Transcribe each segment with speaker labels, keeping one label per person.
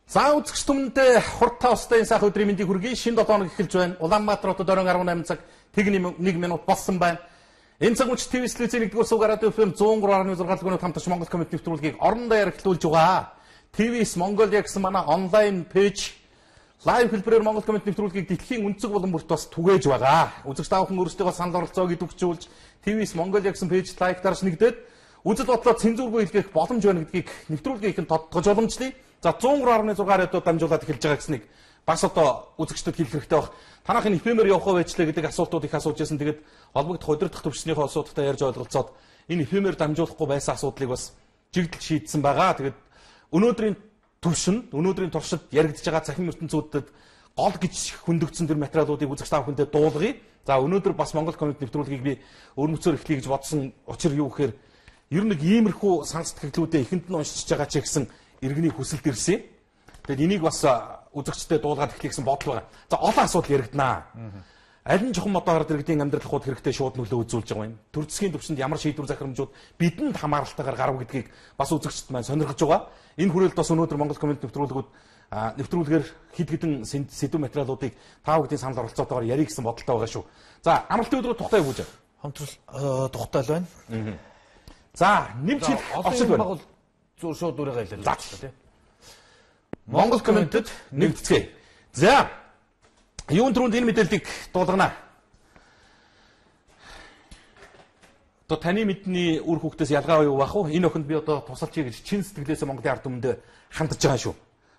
Speaker 1: За үзэгч түмэндээ хурдтай устай сайхан өдрийн мэндийг хүргэе. Шинэ 7 хоног эхэлж байна. Улаанбаатар хотод оройн 18 цаг тэг 1 минут болсон байна. Энэ цаг мөч ТV телевизийн 1-р сувгаар радио FM 103.6 гүнөд хамтарч Монгол коммент нэвтрүүлгийг орон даяар эхлүүлж байгаа. TVS Mongolia гэсэн манай онлайн пэйж лайв хэлбэрээр Монгол коммент нэвтрүүлгийг дэлхийн өнцөг болон бүрт бас түгээж байгаа. Үзэгч таавхан өөрсдөө санал оролцоог идэвхжүүлж TVS Mongolia гэсэн пэйж лайк дарж нэгдээд үзэл бодлоо цензургүй илгээх боломж байна гэдгийг нэвтрүүлгийн тодтогч боломжтой. За 103.6 радио дамжуулаад эхэлж байгаа гэснийг бас одоо үзэгчдэд хэлэх хэрэгтэй баг. Танах энэ эфемер явах байчлаа гэдэг асуултууд их асууж байсан. Тэгээд холбогдох удирдах төвчнийхөө асуудалтай ярьж ойлголцоод энэ эфемер дамжуулахгүй байсан асуудлыг бас жигдэл шийдсэн байгаа. Тэгээд өнөөдрийн туршид яригдж байгаа цахим ертөнцүүдэд гол гэж хөндөгдсөн төр материалуудыг үзэгч тав хүндээ дуулгая. За өнөөдөр бас Монгол коммент нэвтрүүлгийг би өрмөцөөр эхлэе гэж бодсон учир юу гэхээр ер нь нэг иймэрхүү санс сэтгэлдлүүдээ ихэнд нь уншиж байгаа ч гэсэн иргэний хүсэлд ирсэн. Тэгэд энийг бас үзэгчдэд дуулгаад эхлэх гэсэн бодол байгаа. За олон асуудал яригдана. Аль нь жоохон модоо хард иргэдийн амьдрал хууд хэрэгтэй шууд нөлөө үзүүлж байгаа юм. Төр засгийн төвчөнд ямар шийдвэр захирамжууд бидэнд хамааралтайгаар гарав гэдгийг бас үзэгчдэд маань сонирхож байгаа. Энэ хүрээлд бас өнөөдөр Монгол коммент нэвтрүүлгээр хэд хэдэн сэдв материалуудыг тав гэдгийн санал оролцоотойгоор ярих гэсэн бодолтой байгаа шүү. За амралтын өдрөө тухтай явуулж байгаа.
Speaker 2: Хамтрал тухтай л байна.
Speaker 1: За нэмж хэлэх орчил байна.
Speaker 2: Зур шууд үрээ гайлаа тийм.
Speaker 1: Монгол комментэд нэгдэцгээе. За юун түрүүнд энэ мэдээллийг дуулгана. Одоо таны мэдний үр хөвгтөөс ялгаа юу бах вэ? Энэ охинд би одоо тусалчий гэж чин сэтгэлээсээ Монголын ард түмэнд хандж байгаа шүү.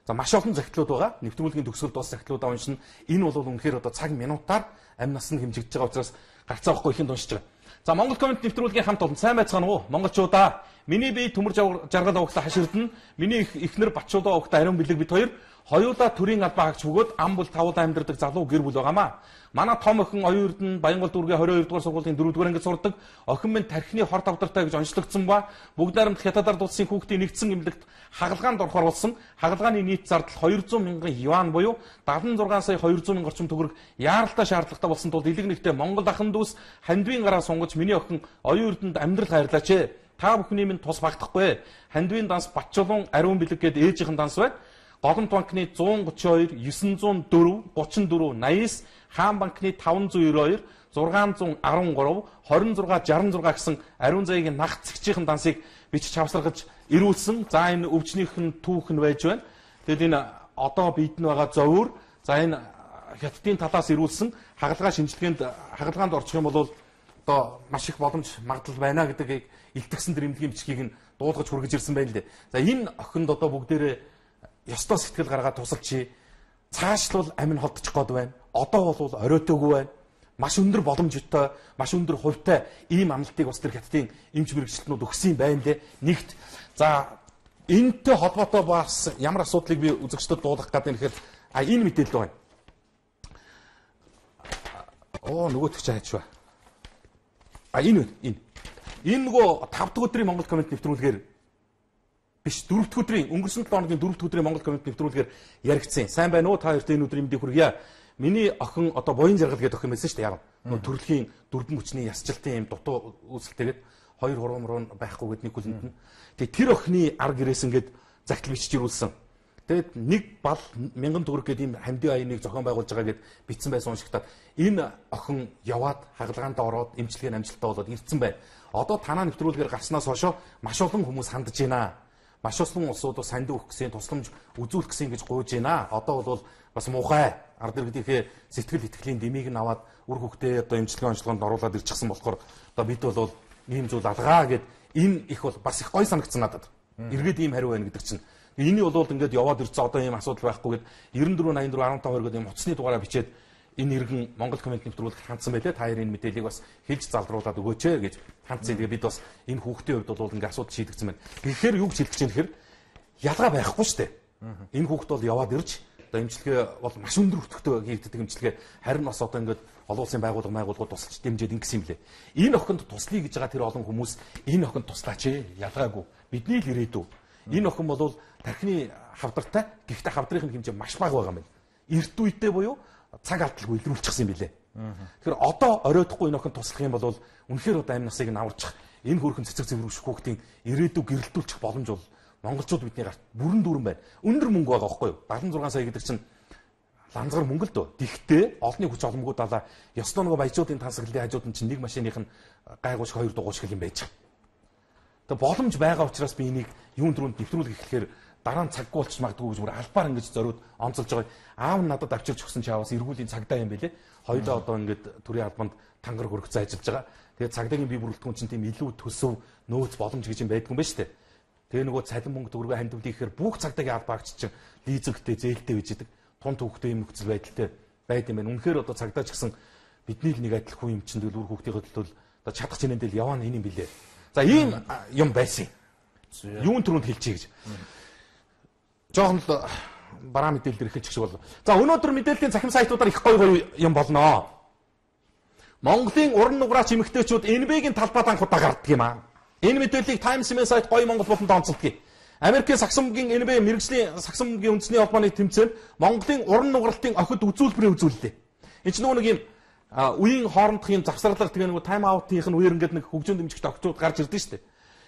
Speaker 1: За маш олон захидлууд байгаа. Нэвтрүүлгийн төгсгөлд бас захидлуудаа уншина. Энэ бол үнэхээр одоо цаг минутаар амь нас нь хэмжигдэж байгаа учраас гарцаа авахгүй ихэнд уншиж байгаа. За Монгол коммент нэвтрүүлгийн хамт олон сайн байцгаана уу? Монголчуудаа миний бие төмөр жаргал авахлаа хаширдна. Миний эхнэр Батчуудаа авахтаа ариун бэлэг бид хоёр хоёулаа төрийн албаа хагч бөгөөд ам бол тавуулаа амьдардаг залуу гэр бүл байгаамаа. Манай том охин оюун эрдэнэ Баянгол дүүргийн 22 дугаар сургуулийн 4 дугаар ангид сурдаг. Охин минь тархины хор тавдартай гэж онцлогдсон ба бүгд найрамд хятадаар дутсан хүүхдийн нэгдсэн эмнэлэгт хагалгаанд орохоор болсон. Хагалгааны нийт зардал 200 мянган юан буюу 76 сая 200 мянган орчим төгрөг яаралтай шаардлагатай болсон тул илэг нэгтээ Монгол ахын дүүс хандвийн гараа сунгаж миний охин оюун эрдэнэд амьдрал хайрлаач. Та бүхний минь тус багтахгүй. Хандвийн данс Батчулуун ариун бэлэг гээд ээжийнхэн данс байна. Голомт банкны 132, 904, 34, 89, Хаан банкны 592, 613, 2666 гэсэн ариун заягийн нах цэгчийн дансыг бичиж хавсаргаж ирүүлсэн. За энэ өвчнийх нь түүх нь байж байна. Тэгэд энэ одоо биедэн байгаа зовөр, за энэ хятадын талаас ирүүлсэн хагалгаанд орчих юм бол одоо маш их боломж магадлал байна гэдгийг илтгэсэн тэр эмнэлгийн бичгийг нь дуулгаж хүргэж ирсэн байна лээ. За энэ охинд одоо бүгдээрээ ёстой сэтгэл гаргаад тусалчи. Цаашлбал амин холдчих гээд байна. Одоо бол оройтойгүй байна. Маш өндөр боломжтой, маш өндөр хувьтай ийм амлалтыг бас тэр хятадын эмч мэрэгчлэнүүд өгсөн юм байна лээ. Нэгт. За энэтэй холбоотой бас ямар асуудлыг би үзэгчдэд дуулгах гэдэг нэхэд энэ мэдээлэл байна. Нөгөөтг чи хайж ба. Энэ. Энэ нөгөө 5 дахь өдрийн Монгол коммент нэвтрүүлгээр биш 4 дахь өдрийн өнгөрсөн 7 хоногийн 4 дахь өдрийн Монгол коммент нэвтрүүлгээр яригдсан. Сайн байна уу? Та хоёрт энэ өдрийн мэндийг хүргье. Миний охин одоо буян жаргал гэдэг охин байсан шүү дээ. Яг нь төрөлхийн дөрвөн хүчний ясчлалтын юм дутуу үүсэлтэйгээд 2 хурмруу байхгүй гэд нэг хүлэнд нь. Тэгээ тэр охины ар гэрээс ингээд загтал бичиж ирүүлсэн. Тэгээд нэг бал 1000 төгрөг гэдэг ийм хамдын аяныг зохион байгуулж байгаа гэд бичсэн байсан уншигтаа энэ охин яваад хагалгаанд ороод эмчилгээ амжилттай болоод ирсэн байна. Одоо танаа нэвтрүүлгээр гарснаас хойш маш олон хүмүүс хандж байна. Маш олон улсууд санд өгөх гэсэн тусламж үзүүлэх гэсэн гэж гуйж байна. Одоо бол бас муухай ард иргэдийнхээ сэтгэл итгэлийн дэмийг нь аваад үр хөвгтөө одоо эмчилгээ онцлогоонд оруулаад ирчихсэн болохоор одоо бид бол ийм зүйл алгаа гэд энэ их бол бас их гой санагдсан надад. Иргэд ийм хариу байна гэдэг чинь. Эний бол ингээд яваад ирсэн одоо ийм асуудал байхгүй гэд 94 84 15 гэдэг ийм утасны дугаараа бичээд энэ иргэн Монгол коммент нэвтрүүлэгт хандсан байлээ. Та хоёрын мэдээллийг бас хэлж залруулад өгөөч гэж хандсан. Тэгээ бид бас энэ хүүхдийн хувьд бол ингээд асуудал шийдэгдсэн байна. Тэгэхээр юу гэж хэлэх гэж юм гэхээр ялгаа байхгүй шүү дээ. Энэ хүүхд бол яваад ирж одоо эмчилгээ бол маш өндөр өртөгтэй хийгддэг эмчилгээ харин бас одоо ингээд олон улсын байгууллагууд тусалж дэмжиж ингэсэн юм лээ. Энэ охинд туслая гэж байгаа тэр олон хүмүүс энэ охинд туслаач ялгаагүй. Бидний л ирээдүй. Энэ охин бол тархины хавдартай гэхдээ хавдрын хэмжээ маш бага байгаа юм байна. Эрт үедээ буюу цаг алдалгүй илрүүлчихсэн юм билээ. Тэгэхээр одоо оройтхгүй энэ охин туслах юм бол үнэхээр одоо амь насыг нь аварчих энэ хөрхэн цэцэг цэвэрвших хүүхдийн ирээдүйг гэрэлтүүлчих боломж бол монголчууд бидний гарт бүрэн дүүрэн байна. Өндөр мөнгө байгаа байхгүй юу? 76 сая гэдэг чинь ланзгар мөнгө л дөө. Тэгтээ олонний хүч оломгүй далаа ёстой нөгөө баячуудын тансаглалын хажууд нь чинь нэг машиных нь гайгуушг хоёр дугуйшг юм байж байгаа. Тэгээ боломж байгаа учраас би энийг юун дөрөнд нэвтрүүлэх гэхээр дараа нь цаггүй болчих магадгүй гэж бүр албаар ингэж зориуд онцолж байгаа. Аав нь надад авчирч өгсөн чааваас эргүүлийн цагдаа юм бэлээ. Хоёулаа одоо ингэж төрийн албанд тангар хөргөцөө ажиллаж байгаа. Тэгээ цагдаагийн бие бүрэлдэхүүн чинь тийм илүү төсөв нөөц боломж гэж юм байдгүй юм байна шүү дээ. Тэгээ нөгөө цалин мөнгө төгрөгөө хандивлыг гэхээр бүх цагдаагийн албаагч чинь лизингтэй зээлтэй байж идэг. Тун төвхтэй юм нөхцөл байдалтай байд юм байна. Үнэхээр одоо цагдаач гэсэн бидний л нэг адил хүн юм чинь тэгэл үр хүүхдийн төлөө одоо чадах чинэндэл яваа энэ юм билээ. За ийм юм байсан. Юун түрүүнд хэлчихье гэж. Жохон л бараа мэдээлэл эхэлчих шиг болов. За өнөөдөр мэдээллийн цахим сайтуудаар их гоё юм болно. Монголын уран нуграач эмэгтэйчүүд НБ-гийн талбайд анхудаа гардаг юм аа. Энэ мэдээллийг Times-ийн сайт гоё Монгол болонд онцолдгий. Америкийн саксомгийн НБ мэрэгжлийн саксомгийн үндэсний холбооны тэмцээнд Монголын уран нугралтын охид үзүүлбэрээ үзүүллээ. Энэ ч нэг юм үеийн хоорондох юм завсарлага тэгээ нэг тайм аутынх нь үеэр ингээд нэг хөгжөөнд дэмжигч огтуд гарч ирдэ штэ.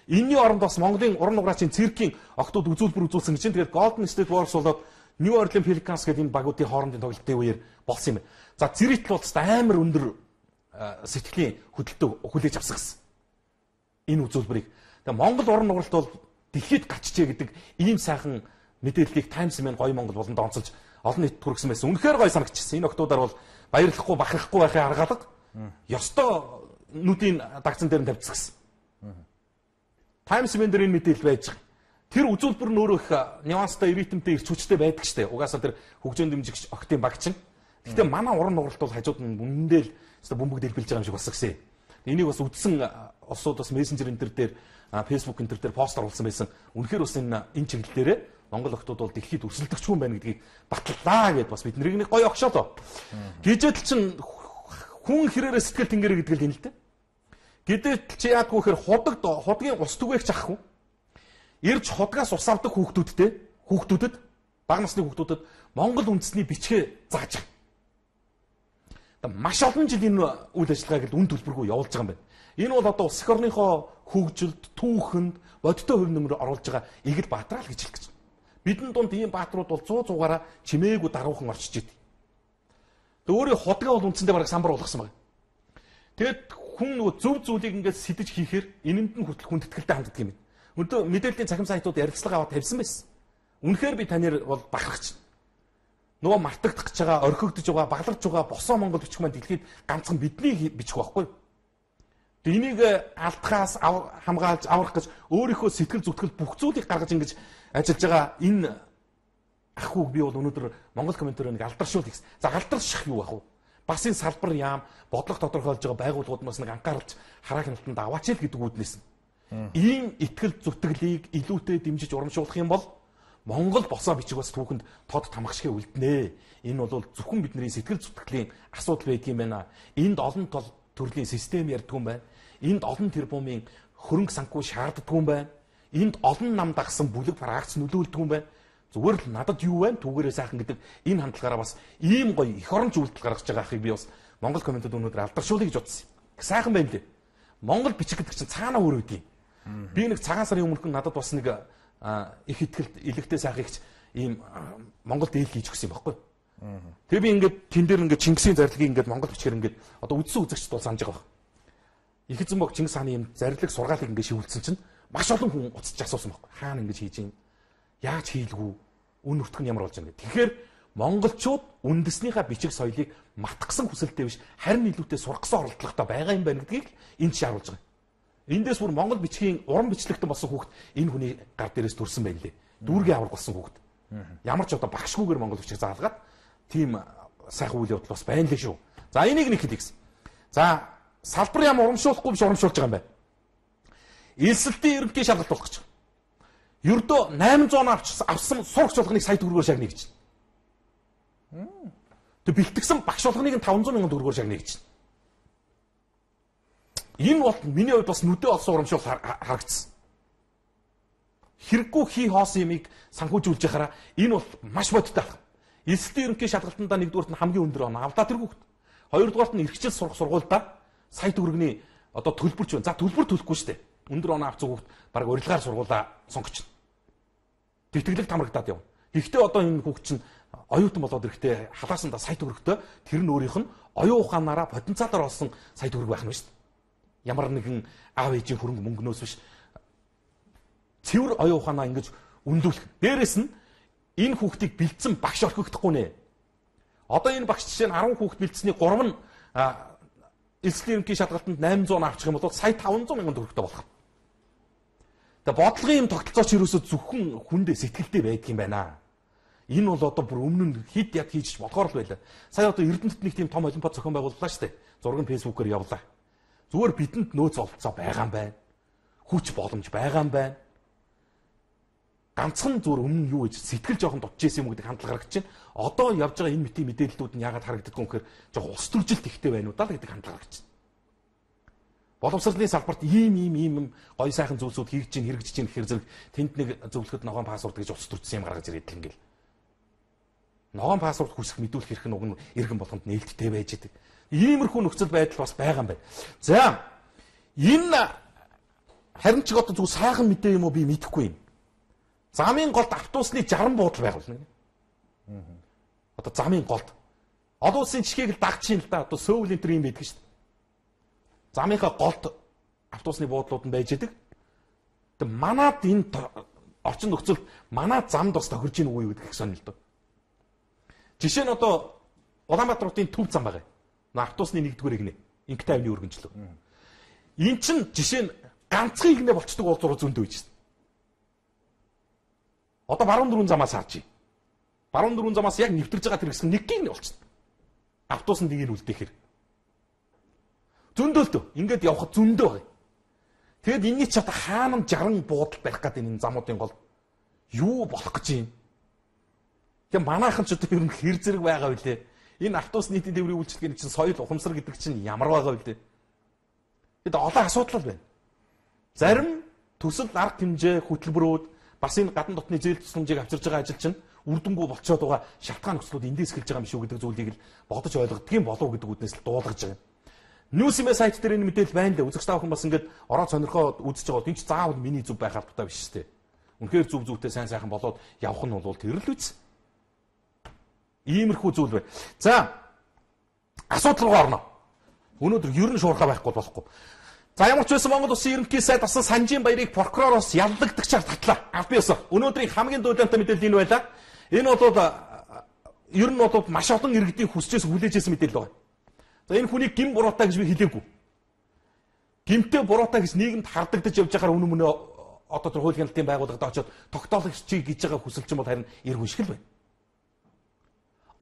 Speaker 1: Энийний оронд бас Монголын уран нуграачийн циркийн огтуд үзүүлбэр үзүүлсэн гэж. Тэгээд Golden State Warriors болоод New Orleans Pelicans гэдэг энэ багуудын хоорондын тоглолтын үеэр болсон юм байна. За зэрэгтэл бол амар өндөр сэтгэлийн хөдөлтөд хүлээж авсан гэсэн. Энэ үзүүлбэрийг. Тэгээ Монгол уран нугралт бол дэлхийд гачжээ гэдэг ийм сайхан мэдээллийг Times-ийн гоё Монгол болонд онцолж олон нийтэд хүргэсэн байсан. Үнэхээр гоё санагдчихсан. Энэ октоудаар бол баярлахгүй бахархгүй байхын аргалга ёстой нүдийн дагцан дээр нь тавьчихсан. Times-ийн дээр энэ мэдээлэл байж байгаа. Тэр үзүүлбэр нь өөрөө их нюанстай, ритмтэй, эрч хүчтэй байдаг штэ. Угаасаа тэр хөгжөөнд дэмжигч охтын баг чинь. Гэхдээ манай уран нугралт бол хажууд нь үнэндээ л бөмбөг дэлбэлж байгаа юм шиг болсон гэсэн. Энийг бас үдсэн улсууд бас мессенжер энэ төр дээр Facebook энэ төр дээр пост оруулсан байсан. Үнэхээр бас энэ чиглэл дээрээ Монгол охтууд бол дэлхийд өрсөлдөгчгүй юм байна гэдгийг батлалаа гэд бас бид нэг гоё огшоолоо. Гэжээл чин хүн хэрээрээ сэтгэл тэнгэрэ гэдэг л энэ л дээ. Гэтэл чи яадгүй хэр худгийн ус түгээгч ахгүй. Ирж худгаас ус авдаг хүүхдүүдэд бага насны хүүхдүүдэд Монгол үндэсний бичгээ зааж байгаа. Маш олон жил энэ үйл ажиллагааг үн төлбөргүй явуулж байгаа юм байна. Энэ бол одоо улс эх орныхоо хөгжилд, түүхэнд, бодиттой хувь нэмэр оруулж байгаа Игэл Баатараа л гэж хэлэх гэж. Бидний дунд ийм бааtruуд бол 100-100-аараа чимээгүй даруухан орчиж идэв. Тэг өөрийн худгаа бол үндсэндээ бараг самбар болгосон байна. Тэгэд хүн нөгөө зөв зүйлийг ингээд сэтэж хийхээр энэнд нь хүртэл хүндэтгэлтэй ханддаг юм. Өнөөдөр мэдээллийн цахим сайтууд ярилцлага аваад тавьсан байсан. Үнэхээр би танаар бол бахархаж байна. Нөгөө мартагдах гэж байгаа, орхигдож байгаа, баглаж байгаа босоо Монгол бичих маань дэлхийд ганцхан бидний бичих байхгүй. Тэг энийг алдхаас хамгаалж аврах гэж өөрийнхөө сэтгэл зүтгэл бүх зүйлийг гаргаж ингэж ажиллаж байгаа энэ ах хүүг би бол өнөөдөр Монгол комментарийг нэг алдаршуул гэсэн. За алдарших юу ах вэ? Бас энэ салбар яам бодлого тодорхойлж байгаа байгууллагуудаас нэг анхааралж хараах нутанд аваач л гэдэг үүднээс нь. Ийм итгэл зүтгэлийг илүүтэй дэмжиж урамшуулах юм бол Монгол босоо бичих бас түүхэнд тод тамгашгүй үлднэ. Энэ бол зөвхөн бидний сэтгэл зүтгэлийн асуудал байдаг юм байна. Энд олон төрлийн систем ярьдаг юм байна. Энд олон тэрбумын хөрөнгө санхүү шаарддаг юм байна. Энд олон нам дагсан бүлэг фракц нөлөөлдөг юм байна. Зүгээр л надад юу байна? Түүгээрээ сайхан гэдэг энэ хандлагаараа бас ийм гоё эх оронч үйлдэл гаргаж байгаа ахыг би бас Монгол комментод өнөөдөр алдаршуулъя гэж бодсон. Сайхан байна лээ. Монгол бичих гэдэг чинь цаанаа өөр үгүй. Би нэг цагаан сарын өмнөх нь надад бас нэг их ихтгэлд илэгтэй сайхагч ийм Монгол дээл хийж өгсөн юм баггүй. Тэгээ би ингээд тэн дээр ингээд Чингисийн зарилгыг ингээд Монгол бичгээр ингээд одоо үдсэн үзэгчд бол санаж байгаа. Их эзэн бог Чингис хааны юм зарилэг сургаалыг ингээд шивүүлсэн чинь маш олон хүн уцаж асуусан баггүй. Хаана ингэж хийж юм? Яаж хийлгүү? Үн өртгөн ямар болж байгаа юм. Тэгэхээр монголчууд үндэснийхээ бичиг соёлыг матгсан хүсэлтэй биш харин илүүтэй сургасан оролдлоготой байгаа юм байна гэдгийг энэ чинь харуулж байгаа. Эндээс бүр Монгол бичгийн уран бичлэгтэн болсон хүүхэд энэ хүний гар дээрээс төрсэн байх лээ. Дүүргийн авраг болсон хүүхэд. Ямар ч одоо багшгүйгээр Монгол бичиг заалгаад тийм сайхан үйл явдал бас байна лээ шүү. За энийг нэг хэлье гэсэн. За салбар яам урамшуулахгүй биш урамшуулж байгаа юм байна. Элсэлтийн ерөнхий шалгалт болох гэж. Ердөө 800 авсан сурагч болгоныг сая төгрөгөөр шагнаа гэж. Тэг бэлтгэсэн багш болгоныг 500 мянган төгрөгөөр шагнаа гэж. Энэ бол миний хувьд бас нүдэ олсон урамшуул харагдсан. Хэрэггүй хий хоосон юмыг санхүүжүүлж яхаараа энэ бол маш бодиттой алхам. Элсэлтийн ерөнхий шалгалтандаа нэгдүгüүрт нь хамгийн өндөр оноо авлаа тэр хүүхэд. Хоёрдугаарт нь эрхчил сурах сургуульдаа сая төгрөгийн одоо төлбөрч байна. За төлбөр төлөхгүй шүү дээ. Өндөр оноо авсан хүүхэд баг урилгаар сургуулаа сонгочихно. тэтгэлэг тамрагдаад явна. Гэхдээ одоо энэ хүүхд чинь оюутан болоод ирэхдээ халаасандаа сая төгрөгтэй тэр нь өөрийнх нь оюун ухаанаараа потенциалаар олсон сая төгрөг байх нь шүү дээ. Ямар нэгэн аав ээжийн хөрөнгө мөнгнөөс биш. Цэвэр оюун ухаанаа ингэж өндүүлэх. Дээрээс нь энэ хүүхдийг бэлдсэн багш орхигдохгүй нэ. Одоо энэ багш жишээ нь 10 хүүхд бэлдсэний 3 нь эслийн ерөнхий шалгалтанд 800 авчих юм бол сая 500 мянган төгрөгтэй болох. Тэгээ бодлогын юм тогтолцооч ерөөсөө зөвхөн хүндээ сэтгэлдээ байдаг юм байна. Энэ бол одоо бүр өмнө нь хид яд хийж болохоор л байлаа. Сая одоо Эрдэнэт нэг тийм том олимпиад зохион байгууллаа шүү дээ. Зураг нь фэйсбүүкээр явлаа. Зүгээр бидэнд нөөц олцоо байгаа юм байна. Хүч боломж байгаа юм байна. Ганцхан зүгээр өмнө юу гэж сэтгэл жоохон дутж исэн юм гэдэг хандлага гаргаж чинь. Одоо явж байгаа энэ мэтийн мэдээллүүд нь яагаад харагддаггүй гэхээр жоохон ус төржилт ихтэй байна уу даа гэдэг хандлага гаргаж чинь. Боловсролын салбарт ийм гоё сайхан зүйлсүүд хийж чинь хэрэгжиж чинь гэхээр зэрэг тэнд нэг зөвлөхөд ногоон пассворд гэж ус төрсөн юм гаргаж ирээд л ингээл. Ногоон пассворд хүсэх мэдүүлэх хэрэг нь уг нь иргэн болгонд нээлттэй байж идэг. Иймэрхүү нөхцөл байдал бас байгаа юм байна. За энэ харин ч одоо зөв сайхан мэдээ юм уу би мэдэхгүй юм. Замын голд автобусны 60 буудал байгуулна. Одоо замын голд. Олон улсын жишгийг л дагж чинь л да. Одоо Сөүл энэ төр юм байдаг шүү дээ. Замынхаа голд автобусны буудлууд нь байж идэг. Тэг манад энэ орчин нөхцөлд манад замд бас тохирж ийн үгүй гэдэг их сонирхолтой. Жишээ нь одоо Улаанбаатарын төв зам байгаа. Автобусны 1-р игнэ. Инктэй авны өргөнчлөө. Эн чин жишээ нь ганцхан игнэ болчдөг уулзруу зөндөө байж шээ. Одоо баруун дөрвөн замаас харж байна. Баруун дөрвөн замаас яг нэвтэрж байгаа тэр хэсэг нэг игнэ болчихно. Автобусанд нэг нь үлдээхэр. Зөндөөлтөө. Ингээд явхад зөндөө байгаа. Тэгэд энэний ч одоо хаана 60 буудал барих гэдэг энэ замуудын гол юу болох гэж юм. Тэгээ манайхан ч одоо ер нь хэр зэрэг байгаа билээ. Энэ автобус нийтийн тээврийн үйлчлэгээний чинь соёл ухамсар гэдэг чинь ямар байгаа билээ. Тэгэд олон асуудал байна. Зарим төсөл арга хэмжээ хөтөлбөрүүд бас энэ гадна дотны зээл тусламжийг авчирж байгаа ажил чинь үр дүнгүй болцоод байгаа шалтгаан нөхцлүүд эндээс эхэлж байгаа юм шүү гэдэг зүйлийг л бодож ойлгодог юм болов гэдэг үднээс л дуулгаж байгаа юм. Ньюсмэ сайт дээр энэ мэдээлэл байна лээ. Үзэгч таахын бас ингээд ороо сонирхоод үзэж байгаа бол энэ ч заавал миний зүв байх албатай биш шүү дээ. Үнэхээр зүв зүйтэй сайн сайхан болоод явах нь бол тэр л үз. Иймэрхүү зүйл бай. За асуудал руу орно. Өнөөдөр ер нь шуурхаа байхгүй болохгүй. За ямар ч байсан Монгол Улсын ерөнхий сайд асан Санжийн баярыг прокуророос яллагдагчаар татлаа. Аль биесээ өнөөдрийн хамгийн дүүлэнтэй мэдээлэл энэ байлаа. Энэ бол ер нь бол маш олон иргэдийн хүсчээс хүлээжсэн мэдээлэл байна. За энэ хүнийг гин буруутай гэж би хэлээгүй. Гинтээ буруутай гэж нийгэмд хардагдаж явж байхаар үнэн мөнөө одоо тэр хууль хяналтын байгууллагад очиод тогтоологчийг гэж байгаа хүсэлчин бол харин эр хүншгэл байна.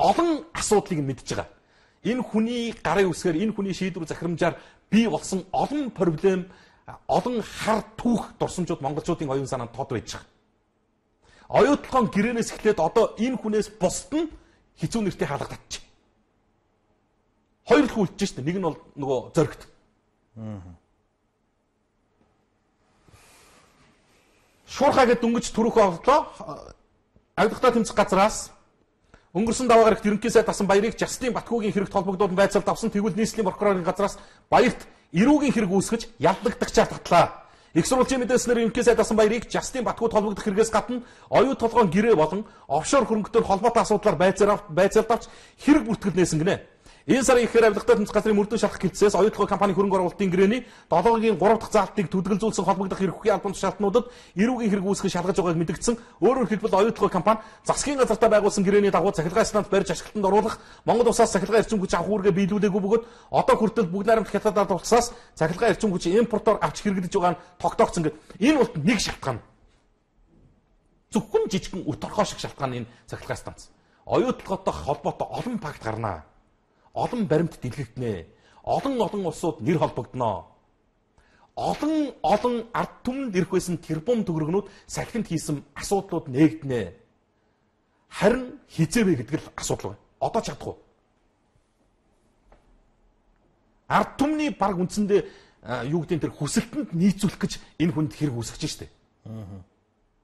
Speaker 1: Олон асуудлыг мэдж байгаа. Энэ хүний гарын үсгээр энэ хүний шийдвэр захирамжаар бий болсон олон проблем, олон хар түүх дурсамжууд монголчуудын оюун санаанд тод байж байгаа. Оюутлогын гэрээнээс эхлээд одоо энэ хүнээс бусд нь хэцүү нэртэй хаалга татчих. Хоёр л үлдэж штэ. Нэг нь бол нөгөө зоригт. Шуурхаагээд дөнгөж түрүүхөө орлоо. Авилгатаа тэмцэх газраас өнгөрсөн даваа гарагт ерөнхий сайд асан баярыг Жастин Батгуугийн хэрэгт холбогдуулан байцаалд авсан тэгвэл нийслэлийн прокурорын газраас баярт эрүүгийн хэрэг үүсгэж ялдагдагчаар татлаа. Их сурвалжийн мэдээлснээр ерөнхий сайд асан баярыг Жастин Батгууд холбогдох хэрэгээс гадна оюу толгойн гэрээ болон офшор хөрөнгөтөр холбоотой асуудлаар байцаалд авч хэрэг бүртгэл нээсэн гинэ. Энэ сарын ихээр авилгатай тэмцэх газрын мөрдөн шалах хэлцээс оюутлогын компани хөрөнгө оруулалтын гэрээний 7-гийн 3 дахь заалтыг төдөлзүүлсэн холбогдох эрхүйн албан тушаалтнуудад эрүүгийн хэрэг үүсгэж шалгаж байгааг мэдгдсэн. Өөрөөр хэлбэл оюутлогын компани засгийн газартаа байгуулсан гэрээний дагуу цахилгаан стандарт барьж ашиглалтанд оруулах Монгол улсаас цахилгаан эрчим хүч авах үүргээ биелүүлээгүй бөгөөд одоо хүртэл бүгд найрамдах хятадад улсаас цахилгаан эрчим хүч импортоор авч хэрэглэж байгаа нь тогтоогдсон гэдэг. Энэ бол нэг шалтгаан. Зөвхөн жижигхэн өторхоо шиг шалтгаан энэ цахилгаан станц. Оюутлоготой холбоотой олон факт гарнаа. Олон баримт дэлгэгдэнэ. Олон улсууд нэр холбогдно. Олон ард түмэнд ирэх байсан тэрбум төгрөгнүүд салхинд хийсэн асуудлууд нээгдэнэ. Харин хизээвэ гэдэг л асуудал байна. Одоо ч чадахгүй. Ард түмний баг үндсэндээ юу гэдэг тэр хүсэлтэнд нийцүүлэх гэж энэ хүнд хэрэг үүсгэж штэ.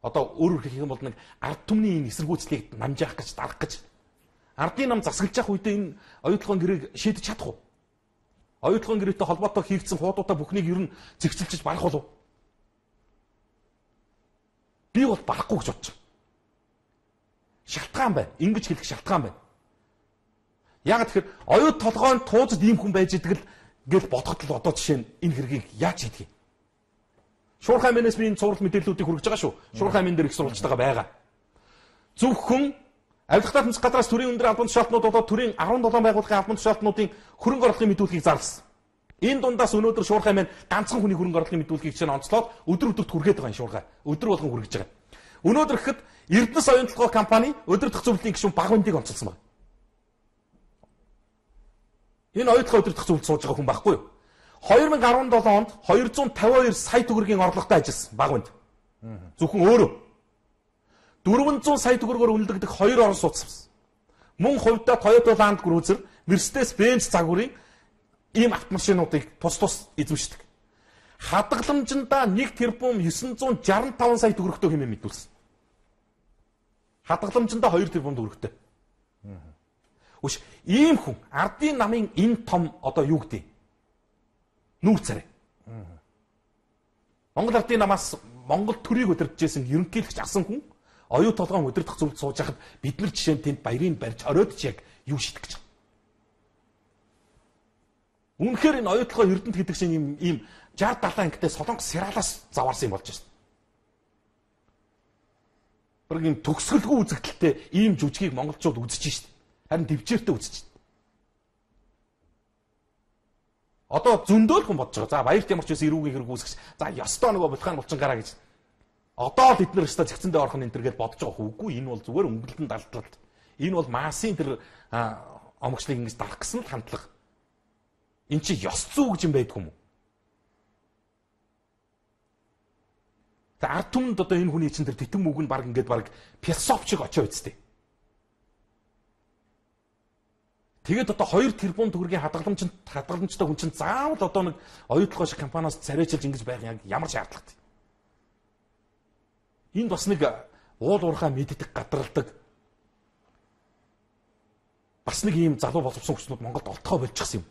Speaker 1: Одоо өөрөөр хэлэх юм бол нэг ард түмний энэ эсэргүүцлийг намжаах гэж дарах гэж ардын нам засаглаж явах үедээ энэ оюутлогын гэрээг шийдэж чадах уу? Оюутлогын гэрээтэй холбоотой хийгдсэн хуудуудаа бүхнийг ер нь зэгцэлжиж барах болов? Би бол барахгүй гэж бодож байна. шалтгаан байна. Ингэж хэлэх шалтгаан байна. Яг тэгэхээр оюут толгойн тууцад ийм хүн байж идэг л гэж бодоход л одоо жишээ нь энэ хэргийг яаж хийдэг юм? Шуурхай мэнэс би энэ цуврал мэдээллүүдийг хүргэж байгаа шүү. Шуурхай мэн дээр их сурвалжтайгаа байгаа. Зөвхөн авилгатай тэмцэх гадраас төрийн өндөр албан тушаалтнууд болоод төрийн 17 байгууллагын албан тушаалтнуудын хөрөнгө оруулалтын мэдүүлгийг зарласан. Энэ дундаас өнөөдөр Шуурхай мэн ганцхан хүний хөрөнгө оруулалтын мэдүүлгийг чинь онцлоод өдөр өдөрт хүргээд байгаа юм Шуурхай. Өдөр болгон хүргэж байгаа. Өнөөдөр гэхэд Эрдэнэс оюун толгой компани өдөр дах зөвлөлийн гишүүн Багвандыг онцолсон байна. Энэ оюутлогоо өдөр дах зөвлөлд сууж байгаа хүн байхгүй юу? 2017 онд 252 сая төгрөгийн орлоготой ажилласан Багванд. Зөвхөн өөрөө 400 сая төгрөгөөр үнэлэгдэх 2 орон сууц авсан. Мөн хувьдаа Toyota Land Cruiser, Mercedes-Benz загварын ийм автомашинуудыг тус эзэмшдэг. Хадгаламжиндаа 1 тэрбум 965 сая төгрөгтэй хэмээн мэдүүлсэн. Хадгаламжиндаа 2 тэрбум төгрөгтэй. Үгүй ийм хүн ардын намын энэ том одоо юу гэдэг нүүр царай. Монгол ардын намаас Монгол төрийг удирдахжсэн ерөнхийлөгч асан хүн оюут толгойн удирдах зөвлөлд сууж хахад бид нар жишээ нь тэнд баярыг барьж хориод ч яг юу шийдэж байгаа. Үнэхээр энэ оюут толгой эрдэнэт гэдэг чинь ийм 60-70 ангитай солонгос сэралаас заваарсан юм болж байна. Бүргийн төгсгөлгүй үзэгдэлтэй ийм жүжигийг монголчууд үзэж шít. Харин дэвчээртэй үзэж шít. Одоо зөндөөл хүн бодож байгаа. За баярт ямар ч байсан эрүүгийн хэрэг үүсгэж. За ёстой нөгөө булхан булчин гараа гэж. Одоо бид нар өстой зэгцэндээ орох нь энэ төр гэж бодож байгаа хөө. Үгүй энэ бол зүгээр өнгөлтөнд далдлалт. Энэ бол масын тэр омгчлыг ингэж дарах гэсэн л хандлага. Эн чи ёс зүй гэж юм байдаг юм уу? Тэ ард түмэнд одоо энэ хүний чинь тэр титэм үг нь баг ингээд баг философи шиг очоо үсттэй. Тэгээд одоо 2 тэрбум төгрөгийн хадгаламжтай хүн чинь заавал одоо нэг оюутлогоо шиг компаниас царайчилж ингэж байх ямар шаардлагатай. Энд бас нэг уул уурхай мэддэг гадралдаг бас нэг ийм залуу боловсон хүчнүүд Монголд олдохоо болчихсон юм.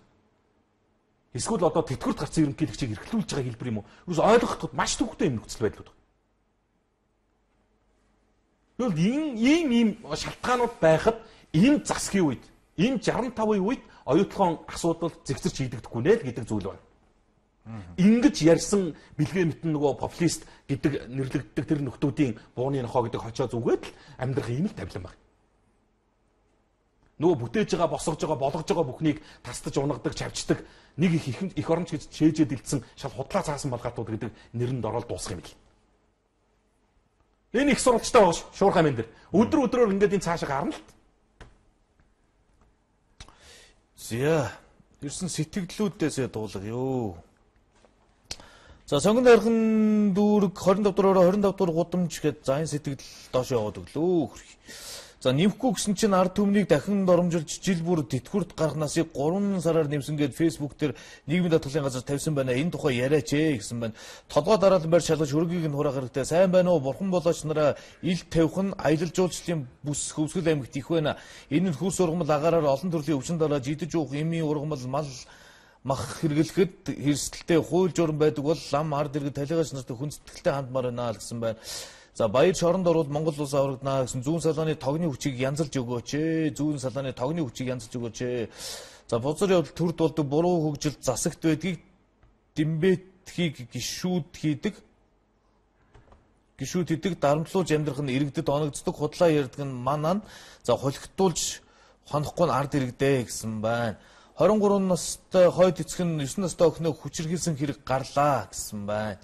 Speaker 1: Эсвэл одоо тэтгэврт гарсан ерөнхийлөгчийг эрхлүүлж байгаа хэлбэр юм уу? Юус ойлгохдод маш төвхтэй юм нөхцөл байдал байна. Тэгвэл ийм шалтгаанууд байхад энэ засгийн үед энэ 65-ийн үед оюутлогын асуудал зэгцэрч хийдэгдэхгүй нэ л гэдэг зүйл байна. Ингэж ярьсан бэлгээ мэтэн нөгөө популист гэдэг нэрлэгддэг тэр нөхдүүдийн бууны нохоо гэдэг хочоо зүгээд л амьдрах ийм л тавилан байна. Нөгөө бүтээж байгаа, босгож байгаа, болгож байгаа бүхнийг тасдаж унагадаг, чавчдаг нэг их оронч гэж чэйжэд илдсэн шал худлаа цаасан болгоотууд гэдэг нэрэнд ороод дуусах юм бил. Энэ их сурвалжтай байгаа Шуурхай мэн дээр. Өдөр өдрөөр ингээд энэ цаашаа гарна л.
Speaker 2: Зя ерсэн сэтгэлдлүүдээс дуулга ёо. За сонгон хайрхан дүүрэг 25 дуураараа 25 дугаар гудамж гээд за энэ сэтгэл доош яваад өглөө. За нэмэхгүй гэсэн чинь ард түмнийг дахин доромжилж жил бүр тэтгэврт гарах насыг 3 сараар нэмсэн гээд фэйсбүүк дээр нийгмийн даатгалын газар тавьсан байна. Энэ тухай яриач гэсэн байна. Толгой дараалан барь шалгаж хөрөгийг нь хураах хэрэгтэй. Сайн байна уу? Бурхан болооч нараа ил тавих нь аялал жуулчлалын бүс хөвсгөл аймагт их байна. Энэ нь хөрс ургамал агаараар олон төрлийн өвчин дараа жидэж уух эмийн ургамал мал мах хэрэглэхэд хэрсэлтэй хууль журам байдаг бол лам ард иргэд талигаас нартай хүндэтгэлтэй хандмаар байна гэсэн байна. За баяр шоронд ороод Монгол улс аврагдана гэсэн зүүн салааны тогны хүчийг янзалж өгөөч. Зүүн салааны тогны хүчийг янзалж өгөөч. За бузар явдал төрд болдог буруу хөгжилд засагт байдгийг дэмбэтхийг гişүүд хийдэг дарамтлуулж амьдрах нь иргэдэд оногддог худлаа ярьдаг нь манаа. За холигтуулж хонохгүй нь ард иргэдээ гэсэн байна. 23 настай хойд эцэг нь 9 настай охиноо хүчирхийлсэн хэрэг гарлаа гэсэн байна.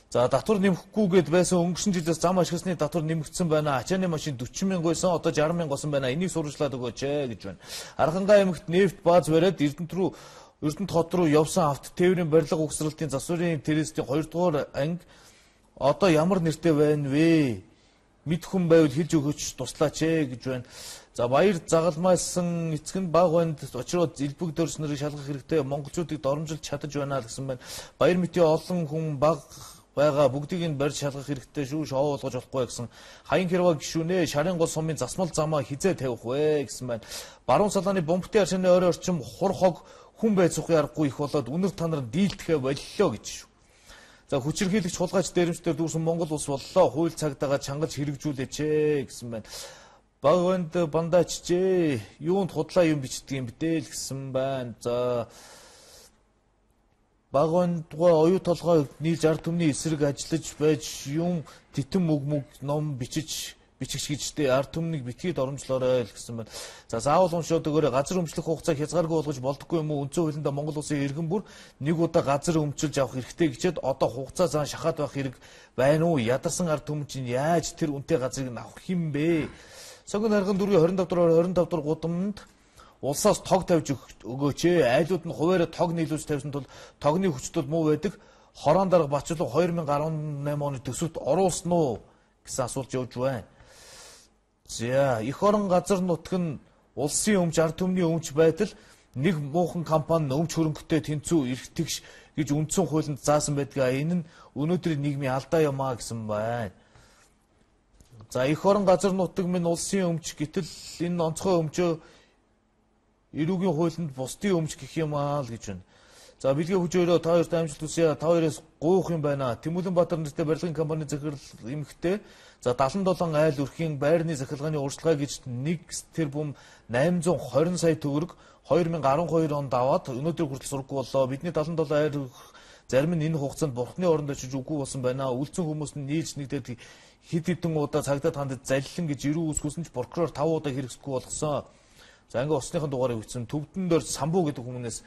Speaker 2: За татвар нэмэхгүйгээд байсан өнгөрсөн жилээс зам ашигласны татвар нэмэгдсэн байна. Ачааны машин 40 мянга байсан, одоо 60 мянга болсон байна. Энийг сурвалжлаад өгөөч гэж байна. Архангай аймагт нефт бааз бариад Эрдэнэт хот руу явсан авто тээврийн барилга угсралтын засварын террористийн 2 дугаар анги одоо ямар нэртэй байна вэ? Мэд хүн байвал хэлж өгөөч туслаач гэж байна. За баяр загалмайсан эцэг нь баг банд очроод элбэг дөрс нарыг шалгах хэрэгтэй. Монголчуудыг доромжилж чадаж байна гэсэн байна. Баяр мэтийн олон хүн баг байгаа бүгдийг нь барьж шалгах хэрэгтэй шүү. Шоу болгож болохгүй гэсэн. Хаян хэрваа гişүнэ шарын гол сумын засмал замаа хизээ тавих вэ гэсэн байна. Баруун салааны бомбтын аршины ойрын орчим хур хог хүн байцахгүй аргагүй их болоод үнэр танаар дийлдэхэ боллоо гэж шүү. За хүчирхийлэгч хулгайч дээрэмчдэр дүүрсэн Монгол улс боллоо. Хууль цагдаагаа чангаж хэрэгжүүлээч гэсэн байна. Баг банд бандачжээ. Юунд худлаа юм бичдэг юм бэ л гэсэн байна. За баг бандгаа оюу толгой нийлж ард түмний эсрэг ажиллаж байж юм титэм мөг ном бичигч гэжтэй ард түмнийг битгий доромжлоорой л гэсэн байна. За заавал уншаад өгөөрэй. Газар өмчлөх хугацааг хязгааргүй болгож болдоггүй юм уу? Үндсэн хуулиндаа Монгол улсын иргэн бүр нэг удаа газар өмчилж авах хэрэгтэй гэчээд одоо хугацаа зан шахаад байх хэрэг байна уу? Ядарсан ард түмэн чинь яаж тэр үнэтэй газрыг авах юм бэ? Согн харган дөрвийн 25 дугаар гудамд улсаас тог тавьж өгөөч ээ. Айлууд нь хуваараа тог нийлүүлж тавьсан тул тогны хүчтэй муу байдаг. Хороон дарга Бачлуу 2018 оны төсөвт оруулсан уу гэсэн асуулт явж байна. За их орон газар нутг нь улсын өмч ард түмний өмч байтал нэг муухан компани өмч хөрөнгөтэй тэнцүү эрхтгш гэж үндсэн хуулинд заасан байдгаа. Энэ нь өнөөдрийн нийгмийн алдаа юм а гэсэн байна. За их орон газар нутг минь улсын өмч гэтэл энэ онцгой өмчөө эрүүгийн хуулинд бусдын өмч гэх юм аа л гэж байна. За бэлгээ хүч өрөө та хоёрт амжилт хүсье. Та хоёроос гуйх юм байна. Тэмүүлэн Баатар нэртэй барилгын компани захирал эмэгтэй. За 77 айл өрхийн байрны захиргааны урьдчилгаа гэж 1 тэрбум 820 сая төгрөг 2012 онд аваад өнөөдөр хүртэл сургаггүй боллоо. Бидний 77 айл зарим нь энэ хугацаанд бурхны оронд очиж үгүй болсон байна. Үлдсэн хүмүүс нь нийлж нэгдээд хэд хэдэн удаа цагдаад хандад залилан гэж ирүү үсгүүлсэн ч прокурор 5 удаа хэрэгсэхгүй болгосон. За ингээ усныхан дугаарыг бичсэн. Төвдөн дээр самбуу гэдэг хүмүүнээс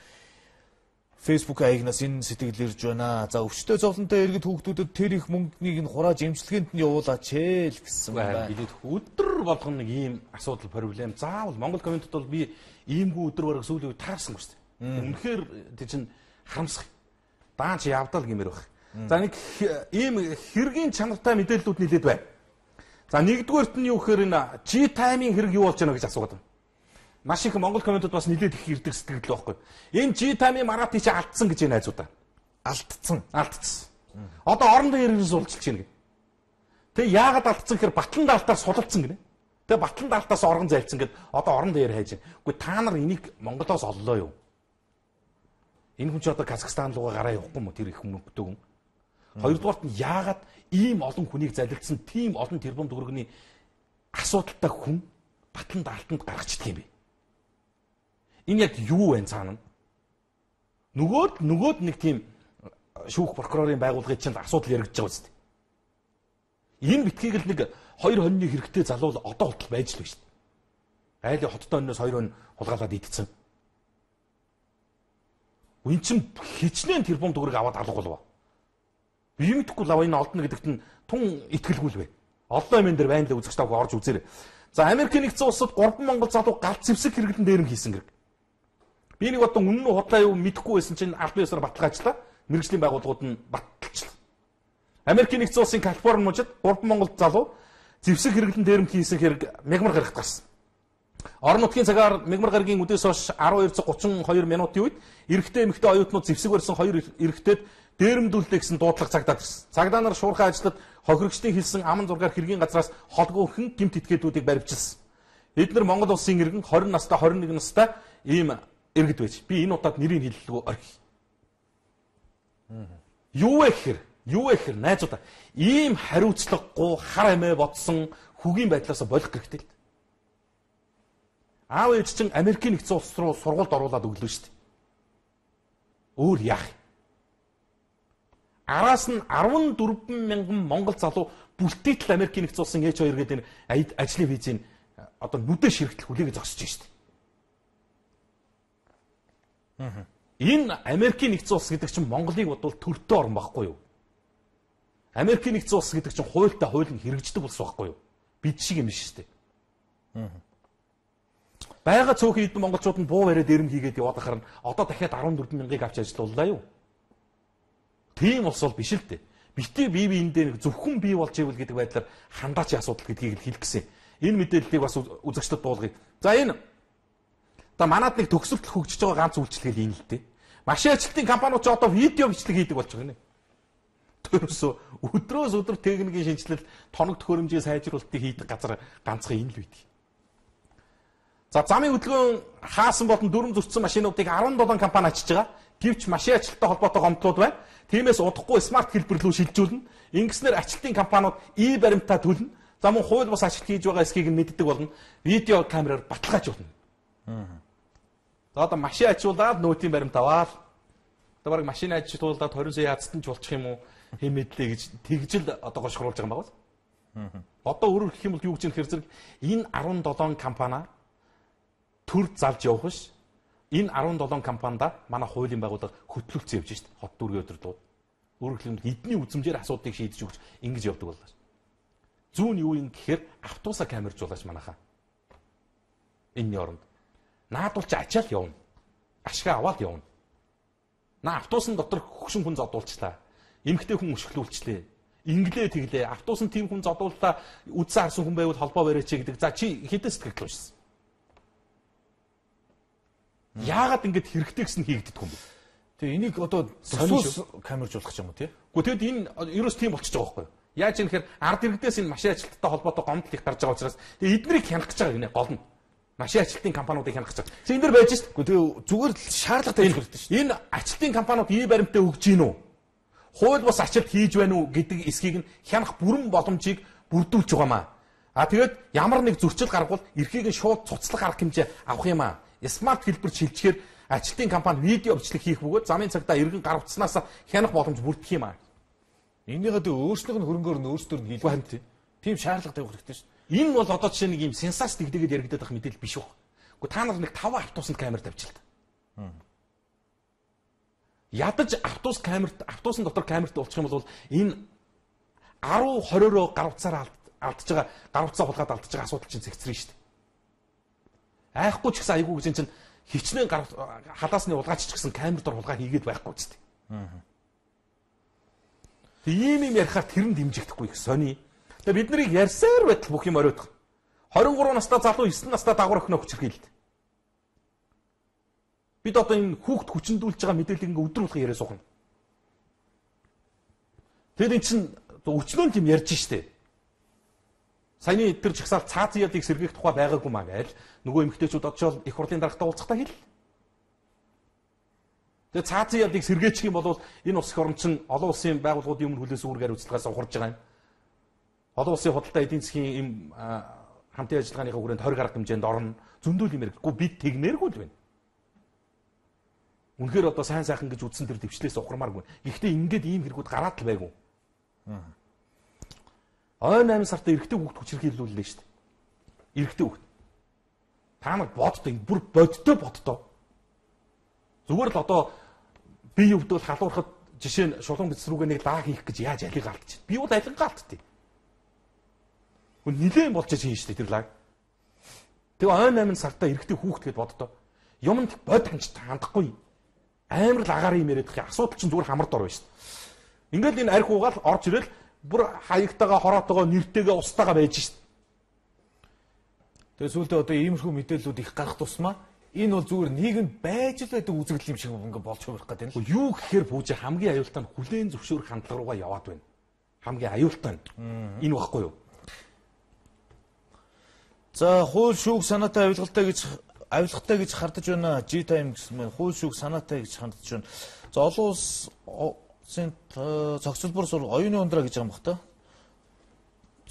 Speaker 2: Facebook аягнаас энэ сэтгэл ирж байна. За өвчтөе зовлонтой иргэд хүүхдүүдэд тэр их мөнгөнийг нь хурааж эмчилгээнд нь явуулаач л гэсэн байна.
Speaker 1: Бид өдөр болгоно нэг ийм асуудал проблем. Заавал Монгол комментод бол би иймгүй өдөр бараг сүүлийн үед таарсан шүү дээ. Үнэхээр тий чин харамсах. Даанч явдал гэмээр байх. За нэг ийм хэргийн чанартай мэдээллүүд нэлээд байна. За нэгдүгээрт нь юу гэхээр энэ G-time-ийн хэрэг юу болж байна гэж асуугаад байна. Маш их Монгол комментод бас нэлээд их ирдэг сэтгэл байхгүй. Энэ G-time-ийн маратыг чи алдсан гэж энэ найзуудаа. Алдсан. Одоо орон дээрээс суулжилж байна гэх. Тэг яагаад алдсан гэхээр батлан даалтаар сулалцсан гинэ. Тэг батлан даалтаас оргон зайлцсан гэд одоо орон дээр хайж байна. Үгүй та нар энийг Монголоос оллоо юу? Энэ хүн чи одоо Казахстан руугаа гараа явахгүй мó тэр их мөнгөтэй хүн. Хоёрдугаарт нь яагаад ийм олон хүнийг залилсан тийм олон тэрбум төгрөгийн асуудалтай хүн батлан даалтанд гаргачдаг юм бэ? Энэ яг юу вэ цаана? Нөгөөд нэг тийм шүүх прокурорын байгууллагын чинь асуудал яригдж байгаа үстэй. Энэ битгийг л нэг 2 хоньны хэрэгтэй залуу одоо болтол байж л байна шүү дээ. Айлын хоттой өнөөс 2 хонь хулгайлаад идсэн. Үн чин хичнээн тэрбум төгрөг аваад алга болов. Би мэдхгүй лав энэ олдно гэдэгт нь тун итгэлгүй л бай. Олон юм дээр байна л үзэгч тавг орж үзээрэй. За Америкийн нэгдсэн улсад 3 Монгол залуу галт зэвсэг хэрэглэн дээрм хийсэн гэрэг. Би нэг одоо үнэн нь худлаа юу мэдэхгүй байсан чинь албан ёсоор баталгаачлаа. Мэргэжлийн байгууллагууд нь баталчлаа. Америкийн нэгдсэн улсын Калифорни мужид 3 Монгол залуу зэвсэг хэрэглэн дээрм хийсэн хэрэг мягмар гарагт гарсан. Орон нутгийн цагаар мягмар гарагийн үдээс хойш 12:32 минутын үед эрэгтэй эмэгтэй оюутнууд зэвсэг барьсан 2 эрэгтэйд дээрэмдүүлдэг гэсэн дуудлага цагдаад ирсэн. Цагдаа нар шуурхай ажиллаад хохирогчдын хэлсэн аман зургаар хэргийн газраас холгөөрхөн гимт этгээдүүдийг баривчилсан. Эдгээр Монгол улсын иргэн 20 настай 21 настай ийм иргэд байж. Би энэ удаад нэрийг хэллэггүй орхи. Юу вэ гэхээр найзуудаа ийм хариуцлагагүй хар амиа бодсон хүгийн байдлаас болох хэрэгтэй л. Аав ээж чинь Америкийн нэгдсэн улс руу сургуульд оруулаад өглөө шүү дээ. Өөр яах юм? Араас нь 14 мянган монгол залуу бүртгийтэл Америкийн нэгдсэн улсын H2 гэдэг энэ ажлын визийн одоо нүдэ ширхтэл хүлээгээ зогсож шүү дээ. Энэ Америкийн нэгдсэн улс гэдэг чинь Монголыг бодвол төртөө орн байхгүй юу? Америкийн нэгдсэн улс гэдэг чинь хуультай хууль нь хэрэгждэг улс байхгүй юу? Бид шиг юм биш шүү дээ. Бага цөөхөн хэдэн монголчууд нь буу бариад эрэм хийгээд яваад ахаар нь одоо дахиад 14 мянгаыг авч ажиллауллаа юу? Тийм улс бол биш л дээ. Битээ бие биендээ нэг зөвхөн бий болж ивэл гэдэг байдлаар хандаачийн асуудал гэдгийг л хэлэх гэсэн. Энэ мэдээллийг бас үзэгчдэд дуулгая. За энэ одоо манад нэг төгсөлт хөгжиж байгаа ганц үйлчлэг л энэ л дээ. Машин ажилтны компаниуд ч одоо видео бичлэг хийдэг болж байгаа нэ. Тэрөөсөө өдрөөс өдөр техникийн шинжилэл, тоног төхөөрөмжийн сайжруулалтыг хийдэг газар ганцхан энэ л үйдэг. За замын хөдөлгөөн хаасан болон дүрм зөрчсөн машинуудыг 17 компани ачиж байгаа. Гэвч машин ажилттай холбоотой гомдлууд байна. Тиймээс удахгүй смарт хэлбэр рүү шилжүүлнэ. Ингэснээр ажилтны компаниуд баримтаа төлнө. За мөн хууль бус ашигт хийж байгаа эсхийг нь мэддэг болно. Видео камераар баталгаажуулна. За одоо машин ачуулаад нөтийн баримт аваад одоо баг машин ачуулаад 20 сая яцтан ч болчих юм уу хэм мэдлээ гэж тэгжил одоо гошгоруулж байгаа юм байна. Одоо өөрөөр хэлэх юм бол юу гэж нэхэр зэрэг энэ 17 компани төр залж явах биш. Энэ 17 компанидаа манай хуулийн байгууллага хөтлөлцсөн явж шít. Хот дүүргийн өдрөдөө. Өөрөөр хэлэх юм бол эдний үзмжээр асуудыг шийдэж өгч ингэж явдаг боллоо. Зүүн юу юм гэхээр автобуса камержуулаач манайхаа. Энэний оронд. Наадуулч ачаал явна. Ашиг аваад явна. Автобусын дотор хөгшин хүн зодуулчлаа. Эмэгтэй хүн өшгөлүүлчлээ. Инглээ тэглээ. Автобусын тийм хүн зодууллаа. Үдсэн харсан хүн байвал холбоо бариач гэдэг. За чи хэдэн сэтгэл уншсан. Яагаад ингэж хэрэгтэй гэсэн хийгддэг юм бэ?
Speaker 2: Тэгээ энийг одоо төсөөлс камержуулах юм уу тий?
Speaker 1: Гэхдээ тэгэд энэ ерөөс тийм болчихж байгаа байхгүй юу? Яаж юм гэхээр ард иргэдээс энэ машин ажилтнтай холбоотой гомдол их гарч байгаа учраас тэгээ эднийг хянах гэж байгаа гинэ гол нь. Машин ажилтны компаниудыг хянах гэж байгаа. Тэгсэн энэ дэр байж шít.
Speaker 2: Тэгээ зүгээр л шаардлагатай юм хэрэгтэй шít.
Speaker 1: Энэ ажилтны компаниуд ийм баримтаа өгж гин үү? Хууль бус ачилт хийж байна уу гэдэг эсхийг нь хянах бүрэн боломжийг бүрдүүлж байгаамаа. Тэгээд ямар нэг зөрчил гаргавал эрхийг нь шууд цуцлах арга хэмжээ авах юм аа. Смарт хэлбэр шилжихээр ажилтны компани видео бичлэг хийх бөгөөд замын цагтаа иргэн гарвцснаас хянах боломж бүрдэх юм аа.
Speaker 2: Энийгээ дэ өөрснөг нь хөрөнгөөр нь өөрсдөр нь хийлгэх юм тийм шаардлага тавих хэрэгтэй шүү
Speaker 1: дээ. Энэ бол одоо жишээ нэг юм сенсац дэгдэгээд яригдаад байх мэдээлэл биш үү. Гэхдээ та нар нэг 5 автобусанд камер тавьчихлаа. Ядаж автобусын дотор камерт уулчих юм бол энэ 10-20-оо гарвцаар алдж байгаа, гарвцаа хулгаад алдж байгаа асуудал чинь цэгцрэн шүү дээ. Айхгүй ч гэсэн айгүй гэж чинь хичнээн халаасны улгаач ч гэсэн камер дор хулгай хийгээд байхгүй ч дээ. Ийм юм ярихаар тэр нь дэмжигдэхгүй их сони. Тэгээ бид нарыг ярьсаар байтал бүх юм оройтго. 23 настай залуу 9 настай дагвар охиноо хүчрхийлдэг. Бид одоо энэ хүүхд хүчндүүлж байгаа мэдээллийг ингээ өдөр болгон яриа сууна. Тэгэд эн чинь өчнөө юм ярьж штэ. Саяны тэр жагсаал цаазын ялыг сэргээх тухай байгаагүй маа гээл нөгөө эмэгтэйчүүд одчоол их хурлын дарагтаа уулзахтаа хэл. Тэгээ цаазын ялыг сэргээчих юм бол энэ улс их орн чинь олон улсын байгууллагуудын өмнө хүлээс үүргээр үзэлтгээс ухарж байгаа юм. Олон улсын худалдаа эдийн засгийн им хамтын ажиллагааныхаа хүрээнд 20 гаруй хэмжээнд орно. Зөндөл юм хэрэггүй бид тэгнээргүй л байна. Үнэхээр одоо сайн сайхан гэж үзсэн тэр төвчлээс ухармааргүй. Гэхдээ ингээд ийм хэрэгүүд гараад л байггүй. Ой 8 сартаа эрэгтэй хүүхд хүчирхийлүүллээ шүү дээ. Эрэгтэй хүүхд. Та нар боддоо бүр боддоо боддоо. Зүгээр л одоо бие өвдөл халуурахад жишээ нь шулуун бицрүүгээ нэг даа хийх гэж яаж алиг алдчих. Би бол алингаа алдтыг. Хүн нилээн болж чинь шүү дээ тэр лаг. Тэгээ ой 8 сартаа эрэгтэй хүүхд гэд боддоо. Юмд бод хандахгүй. Амар л агаар юм яриад их асуудал чинь зүгээр хамар дор байна шүү дээ. Ингээл энэ арх уугаал орж ирэл бүр хаягтайгаа хороотойгоо нэртэйгээ устайгаа байж шүү дээ.
Speaker 2: Тэгээ сүүлдээ одоо иймэрхүү мэдээллүүд их гарах тусмаа энэ бол зүгээр нийгэмд байж л байдаг үзэгдэл юм шиг ингээ болж хувирах гэдэг нь.
Speaker 1: Юу гэхээр бүүжи хамгийн аюултай нь хүлээн зөвшөөрөх хандлага руугаа яваад байна. Хамгийн аюултай нь энэ багхгүй юу?
Speaker 2: За хууль шүүх санаатай авилгатай гэж хардаж байна. G-time гэсэн мэн хууль шүүх санаатай гэж хандж байна. За олон улсын цогцлбор сур оюуны ундраа гэж байгаа юм бах та.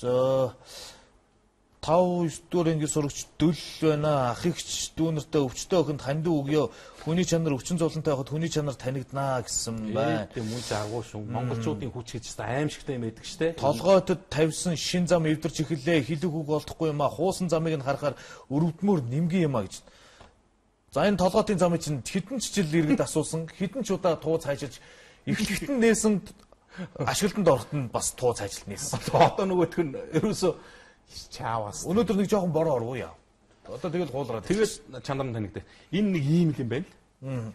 Speaker 2: За 5-9 дугаар анги сурагч дөл байна. Ах эгч дүүнэртэй өвчтөе охинд хандив өгөө. Хүний чанар өвчин зовлонтой байхад хүний чанар танигднаа гэсэн байна.
Speaker 1: Тийм мөн ч агуу шүү. Монголчуудын хүч гэж аимшигтай юм байдаг штэ.
Speaker 2: Толгойтод тавьсан шин зам эвдэрч эхэллээ. Хилэг үг олдохгүй юм а. Хуусан замыг нь харахаар өрөвдмөр нэмгэн юм а гэж. За энэ толгойтын замыг чинь хитэн ч жил иргэд асуусан. Хитэн ч удаа туу цайжилж эхлэлтэн нээсэн ашиглалтанд ороход нь бас туу цайжилт нээсэн.
Speaker 1: Одоо нөгөөх нь ерөөсөө чаавас.
Speaker 2: Өнөөдөр нэг жоохон бороо орвоо яа. Одоо тэгэл хуулраад.
Speaker 1: Тэгээд чанар нь танигдээ. Энэ нэг ийм юм байна л.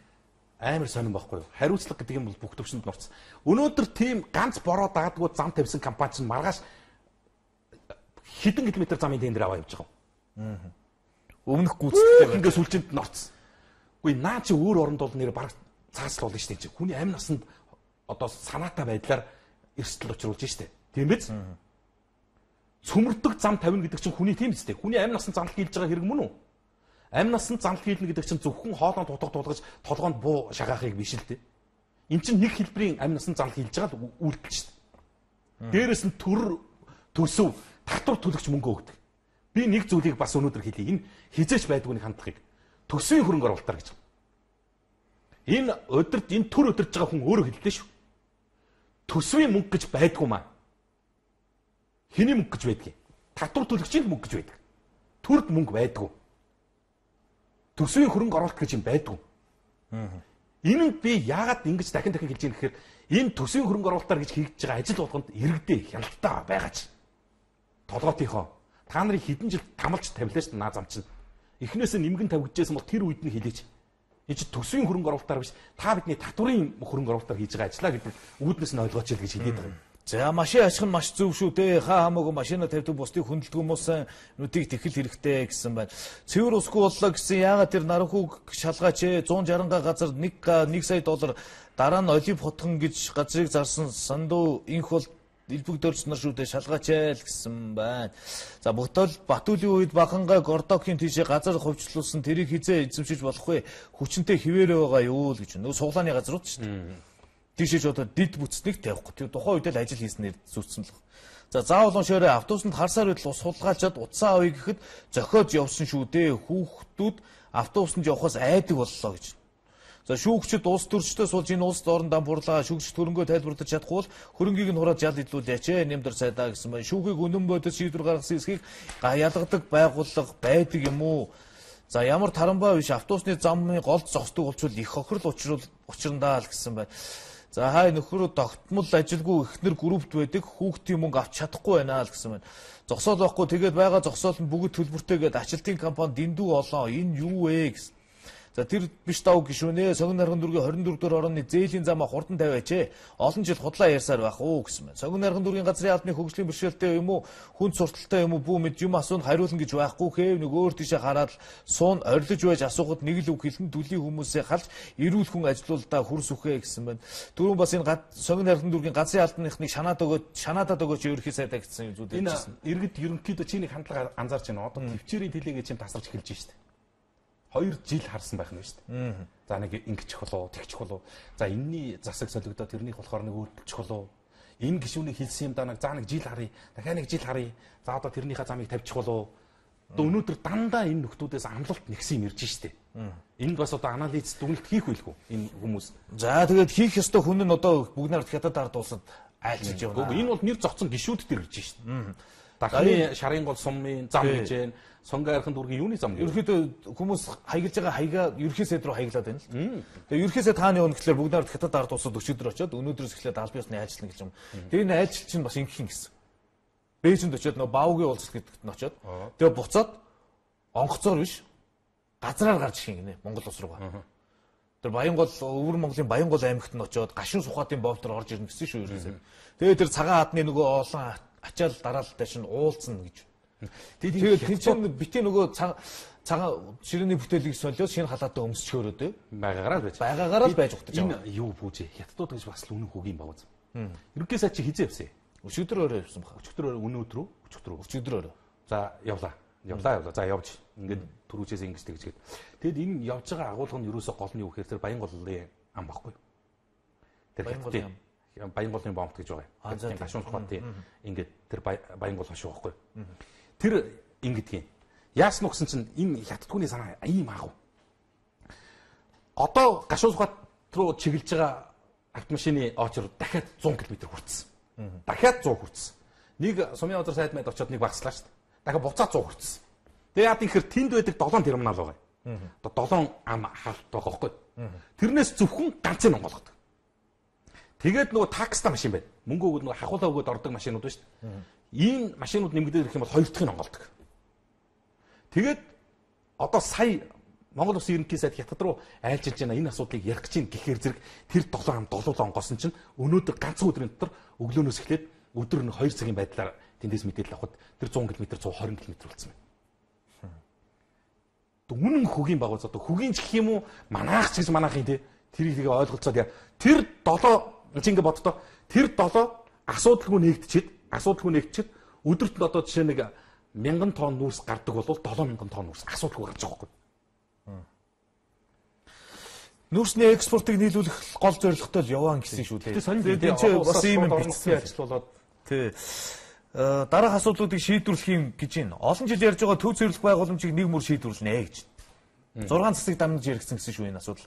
Speaker 1: Амар сонирн байхгүй юу? Хариуцлага гэдэг юм бол бүх төвшөнд нурцсан. Өнөөдөр тийм ганц бороо даадгүй зам тавьсан компани чинь маргааш хэдэн километр замын тендер аваа явж байгаа.
Speaker 2: Өмнөх гүйцэтгэл
Speaker 1: ингээд сүлжээнд норцсон. Үгүй наа чи өөр оронд бол нэр бараг цааслуулна шүү дээ. Хүний амь насанд одоо санаатай байдлаар эрсдэл учруулж штэ. Тийм биз? Цөмөрдөг зам тавина гэдэг чинь хүний тийм биз дээ. Хүний амь насанд занал хийлж байгаа хэрэг мөн үү? Амь насанд занал хийлнэ гэдэг чинь зөвхөн хоолойд тутаг тулгаж толгоонд буу шагаахыг биш л дээ. Энд чинь нэг хэлбэрийн амь насанд занал хийлж байгаа л үйлдэл штэ. Дээрээс нь төр төсөв татвар төлөгч мөнгө өгдөг. Би нэг зүйлийг бас өнөөдөр хэлье. Энэ хизээч байдгүйний хандлагыг төсвийн хөрөнгө оруулалтаар гэж. Энэ өдөрт энэ төр өдөрж байгаа хүн өөрөө хэлдэг шүү. Төсвийн мөнгө гэж байдгүй маа. Хэний мөнгө гэж байдгийг? Татвар төлөгчийн мөнгө гэж байдаг. Төрд мөнгө байдгүй. Төсвийн хөрөнгө оруулалт гэж юм байдгүй. Энэ би яагаад ингэж дахин хэлж ийм гэхээр энэ төсвийн хөрөнгө оруулалтаар гэж хийж байгаа ажил болгонд иргэдээ хяналттай байгаач. Толгоотынхоо та нарын хэдэн жил тамалж тавилаа шүү дээ наа зам чинь. Эхнээсээ нэмгэн тавьжсэн бол тэр үед нь хэлээч. Энэ чи төсвийн хөрөнгө оруулалтаар биш та бидний татварын хөрөнгө оруулалтаар хийж байгаа ажлаа гэдэг үүднээс нь ойлгооч л гэж хэлээд байгаа юм.
Speaker 2: За машин ашиг нь маш зөв шүү дээ. Хаа хамаагүй машина тавьдаг бусдыг хөндлөдөг хүмүүс нүдийг тэхэл хэрэгтэй гэсэн байна. Цэвэр усгүй боллоо гэсэн яагаад тэр наранхууг шалгаач 160 газар 1 сая доллар дараа нь олив хотхон гэж газрыг зарсан сандуу инх бол элбэгдөрч нар шүү дээ шалгаач л гэсэн байна. За Батүлийн үед Баханга Гордокийн тийшээ газар хувьчлуулсан тэрийг хизээ эзэмшиж болох вэ? Хүчнтэй хിവэрэ байгаа юу л гэж. Нөө суглааны газрууд шүү дээ. Тийшээж одоо дид бүтцнийг тавихгүй. Тэр тухайн үед л ажил хийснээр зүтсэн л. За заавал шөөрэ автобусанд харсаар байтал ус худалгаачаад утсаа авъя гэхэд зохиод явсан шүү дээ. Хүүхдүүд автобусанд явахаас айдаг боллоо гэж. За шүүгчд улс төрчдөө суулж энэ улс доорн дампуурлаа. Шүүгч хөрөнгөө тайлбарлаж чадахгүй бол хөрөнгийг нь хураад жал идлүүлээч нэмдэр цайдаа гэсэн байна. Шүүхийг үнэн бодож шийдвэр гаргасан эсхийг ялгадаг байгууллага байдаг юм уу? За ямар таранбай биш автобусны замын голд зогсдог болчвол их хохирол учрандаа л гэсэн байна. За хай нөхөр тогтмол ажилгүй ихнэр группт байдаг хүүхдийн мөнгө авч чадахгүй байна л гэсэн байна. Зогсоол байхгүй тэгээд байгаа зогсоол нь бүгд төлбөртэйгээд ажилтны компани дэндүү олоо. Энэ юу вэ гэсэн. За тэр биш тав гişүнэ Согин нарган дүүргийн 24 дугаар орооны зээлийн замаа хурдан тавиач. Олон жил худлаа ярьсаар байх уу гэсэн байна. Согин нарган дүүргийн газрын албаны хөгжлийн бэрхшээлтэй юм уу хүнд сурталтай юм уу бүү мэд юм асуунд хариулна гэж байхгүй хэв нэг өөр тийшээ хараад суун орилж байж асуухад нэг л үг хэлэн дүлийн хүмүүсээ халж эрүүл хүн ажилуулдаа хүрс үхэ гэсэн байна. Түрүүн бас энэ Согин нарган дүүргийн газрын албаныхныг шанаадад өгөөч ерхий сайдаа гэсэн юм зүудэж
Speaker 1: байна. Энэ иргэд ерөнхийдөө чиний хандлага анзаарч байна. Одоо төвчээрийн тэлээгээ чинь тасарч эхэлж байна шүү дээ. 2 жил харсан байх нь шүү дээ. За нэг ингэчих болоо, тэгчих болоо. За энэний засаг солигдоод тэрнийх болохоор нэг өөрчлөчих болоо. Энэ гişүүнийг хэлсэн юм даа нэг за нэг жил харъя. Дахиад нэг жил харъя. За одоо тэрнийхээ замыг тавьчих болоо. Өнөөдөр дандаа энэ нөхдүүдээс амлалт нэгсэн юм ирж штэ. Энд бас одоо анализ дүгнэлт хийх байлгүй энэ хүмүүс.
Speaker 2: За тэгээд хийх ёстой хүн нь одоо бүгд нарт хятад ард улсад айлчилж явна.
Speaker 1: Энэ бол нэр зогцсон гişүүд төр ирж штэ. Дахны шарын гол сумын зам гэж байна. Сонгон архын дүүргийн юуны зам гэж.
Speaker 2: Ерөнхийдөө хүмүүс хаягдж байгаа хаягаа ерхий сайд руу хаяглаад байна л. Тэгээ ерхий сайд хааны өгнө гэхэлэр бүгд нарт хятад ард улсад өчигдөр очиод өнөөдрөөс эхлээд албан ёсны ажилтна гэж юм. Тэгээ энэ ажилт чинь бас ингэх гэсэн. Бээжинд очиод нөө Баавгийн уулзалт гэдэгт нь очиод тэгээ буцаад онгоцоор биш газраар гарч ирэх юм гинэ Монгол улс руугаа. Тэр Баянгол өвөр Монголын Баянгол аймагт нь очиод гашуун сухатын бовтор орж ирнэ гэсэн шүү ерөөсөө. Тэгээ тэр цагаан хадны нөгөө олон ачаал дараалалтай чинь уулцна гэж. Тэгээд тэр чинь битээ нөгөө цагаан ширээний бүтээлийг солиод шинэ халаатай өмсчөөрөөд байгаагаараа л байж ухтаж байгаа.
Speaker 1: Энэ юу бүүжээ хятадууд гэж бас л үнэн хөгийн багц. Ерөнхий сайд чи хизээ явсан.
Speaker 2: Өчигдөр өрөө явсан баха.
Speaker 1: Өчигдөр өнөөдөр
Speaker 2: өчигдөр өрөө.
Speaker 1: За явлаа. За явж. Ингээд түрүүчээс ингэж тэгжгээд. Тэгэд энэ явж байгаа агуулга нь ерөөсөө гол нь юу гэхээр тэр Баянголын ам баггүй. Тэр Баянголын бомб гэж байгаа. Тэр гашуун сухатын ингээд тэр Баянгол хошуу байхгүй. Тэр ингэдэг юм. Яасан нүгсэн чинь энэ хятадгүйний санаа ийм агуу. Одоо гашуун сухат руу чиглэж байгаа автомашины очор дахиад 100 км хүрсэн. Дахиад 100 хүрсэн. Нэг сумын газар сайд мэд очиод нэг багслаа шүү дээ. Дахиад буцаад 100 хүрсэн. Тэгээ яа тэгэхээр тэнд байдаг 7 терминал байгаа. Одоо 7 ам хаалт байгаа байхгүй. Тэрнээс зөвхөн ганцыг онгоолгодог. Тэгээд нөгөө такста машин байна. Мөнгө өгөөд нөгөө хахуулаа өгөөд ордог машинууд байна шүү дээ. Ийм машинууд нэмэгдээд ирэх юм бол 2 дахь нь онгоолдог. Тэгээд одоо сая Монгол Улсын ерөнхий сайд хятад руу айлчилж байна. Энэ асуудлыг ярих гэж чинь гэхээр зэрэг тэр 7 ам долуулаа онгоосон чинь өнөөдөр ганцхан өдрийн дотор өглөөнөөс эхлээд өдөр нь 2 цагийн байдлаар тэндээс мэдээлэл авахд тэр 100 км 120 км болсон байна. Үнэн хөгийн багуус одоо хөгийн ч гэх юм уу манайх ч гэж манайхын тэрийг тэгээ ойлголцоод тэр 7 чи ингэ боддоо тэр 7 асуудалгүй нэгдчихэд өдөрт одоо жишээ нэг 1000 тонн нүүрс гардаг бол 7000 тонн нүүрс асуудалгүй гарч байгаа байхгүй.
Speaker 2: Нүүрсний экспортыг нийлүүлэх гол зорилготой л яваан гэсэн шүү дээ.
Speaker 1: Тэгээд бас ийм бичсэн ажиллуулаад
Speaker 2: тий. дараах асуудлуудыг шийдвэрлэх юм гэж байна. Олон жил ярьж байгаа төв зөвлөх байгууламжийг нэг мөр шийдвэрлэнэ гэж. 6 засаг дамжиж яригдсан гэсэн шүү энэ асуудал.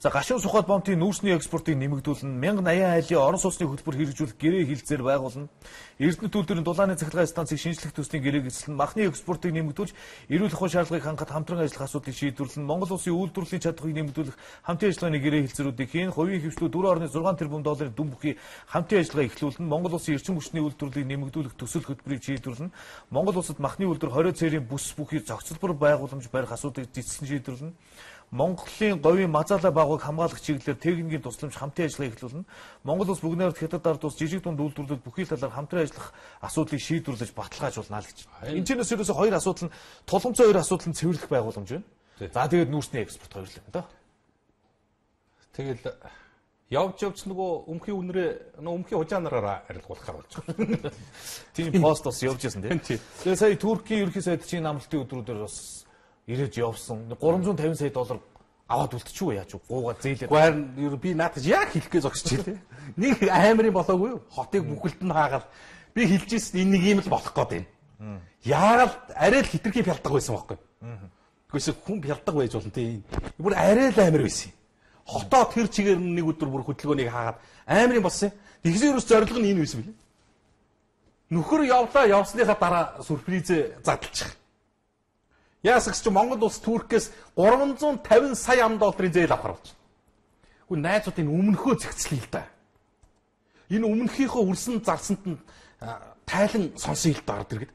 Speaker 2: За гашуун сухад бомтын нүүрсний экспортыг нэмэгдүүлнэ, 1080 айлын орон сууцны хөтөлбөр хэрэгжүүлэх гэрээ хилцээр байгуулна. Эрдэнэт үйлдвэрийн дулааны цахилгаан станцыг шинжлэх төслийн гэрээг эзэлнэ, махны экспортыг нэмэгдүүлж, эрүүл ахуйн шаардлагыг хангахад хамтран ажиллах асуудлыг шийдвэрлэнэ, Монгол улсын үйлдвэрлэлийн чадварыг нэмэгдүүлэх хамтын ажиллагааны гэрээ хилцээрүүдийг хийн, хувийн хвшлүүд 4.6 тэрбум долларын дүн бүхий хамтын ажиллагаа эхлүүлнэ, Монгол улсын эрчим хүчний үйлдвэрлэлийг нэмэгдүүлэх төсөл хөтөлбөрийг шийдвэрлэнэ, Монгол улсад махны үйлдвэр 20 цэрийн бүс бүхий зохицолбор байгууламж барих асуудыг зэтгсэн шийдвэрлэнэ. Монголын говийн мазаалаа багвыг хамгаалах чиглэлээр техникийн тусламж хамтын ажиллагаа эхлүүлнэ. Монгол улс бүгд найрамд хятад ард улс жижиг дунд үйлдвэрлэлд бүхий талаар хамтран ажиллах асуудлыг шийдвэрлэж баталгаажуулна л гэж. Энэ ч ерөөсөө хоёр асуудал нь тулгымцсан хоёр асуудал нь цэвэрлэх байгууламж байна. За тэгээд нүүрсний экспорт хоёр л юм да.
Speaker 1: Тэгэл явж нөгөө өмхийн үнрээ өмхийн хужаанараараа арилгуулахаар болж байгаа.
Speaker 2: Тийм пост бас явж байсан тийм. Тэгээ сая Туркийн ерөнхий сайд чинь амралтын өдрүүдээр бас ирээд явсан. 350 сая доллар аваад үлдчихв яаж гуугаа зээлээд.
Speaker 1: Гэхдээ би наадаж яг хэлэхгээ зогсож байлээ. Нэг аамрын болоогүй юу? Хотыг бүхэлд нь хаагаад би хэлж ирсэн энэ нэг юм л болох гээд байна. Яагаад арай л хитрхи пялдаг байсан байхгүй. Гэхдээ хүн пялдаг байж болно тийм. Бүр арай л аамир байсан. Хотоо тэр чигээр нэг өдөр бүр хөдөлгөөнийг хаагаад аамрын болсон. Тэгсэн юус зорилго нь энэ байсан билээ. Нөхөр явсныхаа дараа сүрпризээ задлчих. Яасагч чи Монгол улс Туркээс 350 сая $, зээл авахар болж. Гэхдээ найзуудын өмнөхөө зэгцлээ л да. Энэ өмнөхийнхөө үрсэн зарсанд нь тайлан сонсъё л доо дэргэд.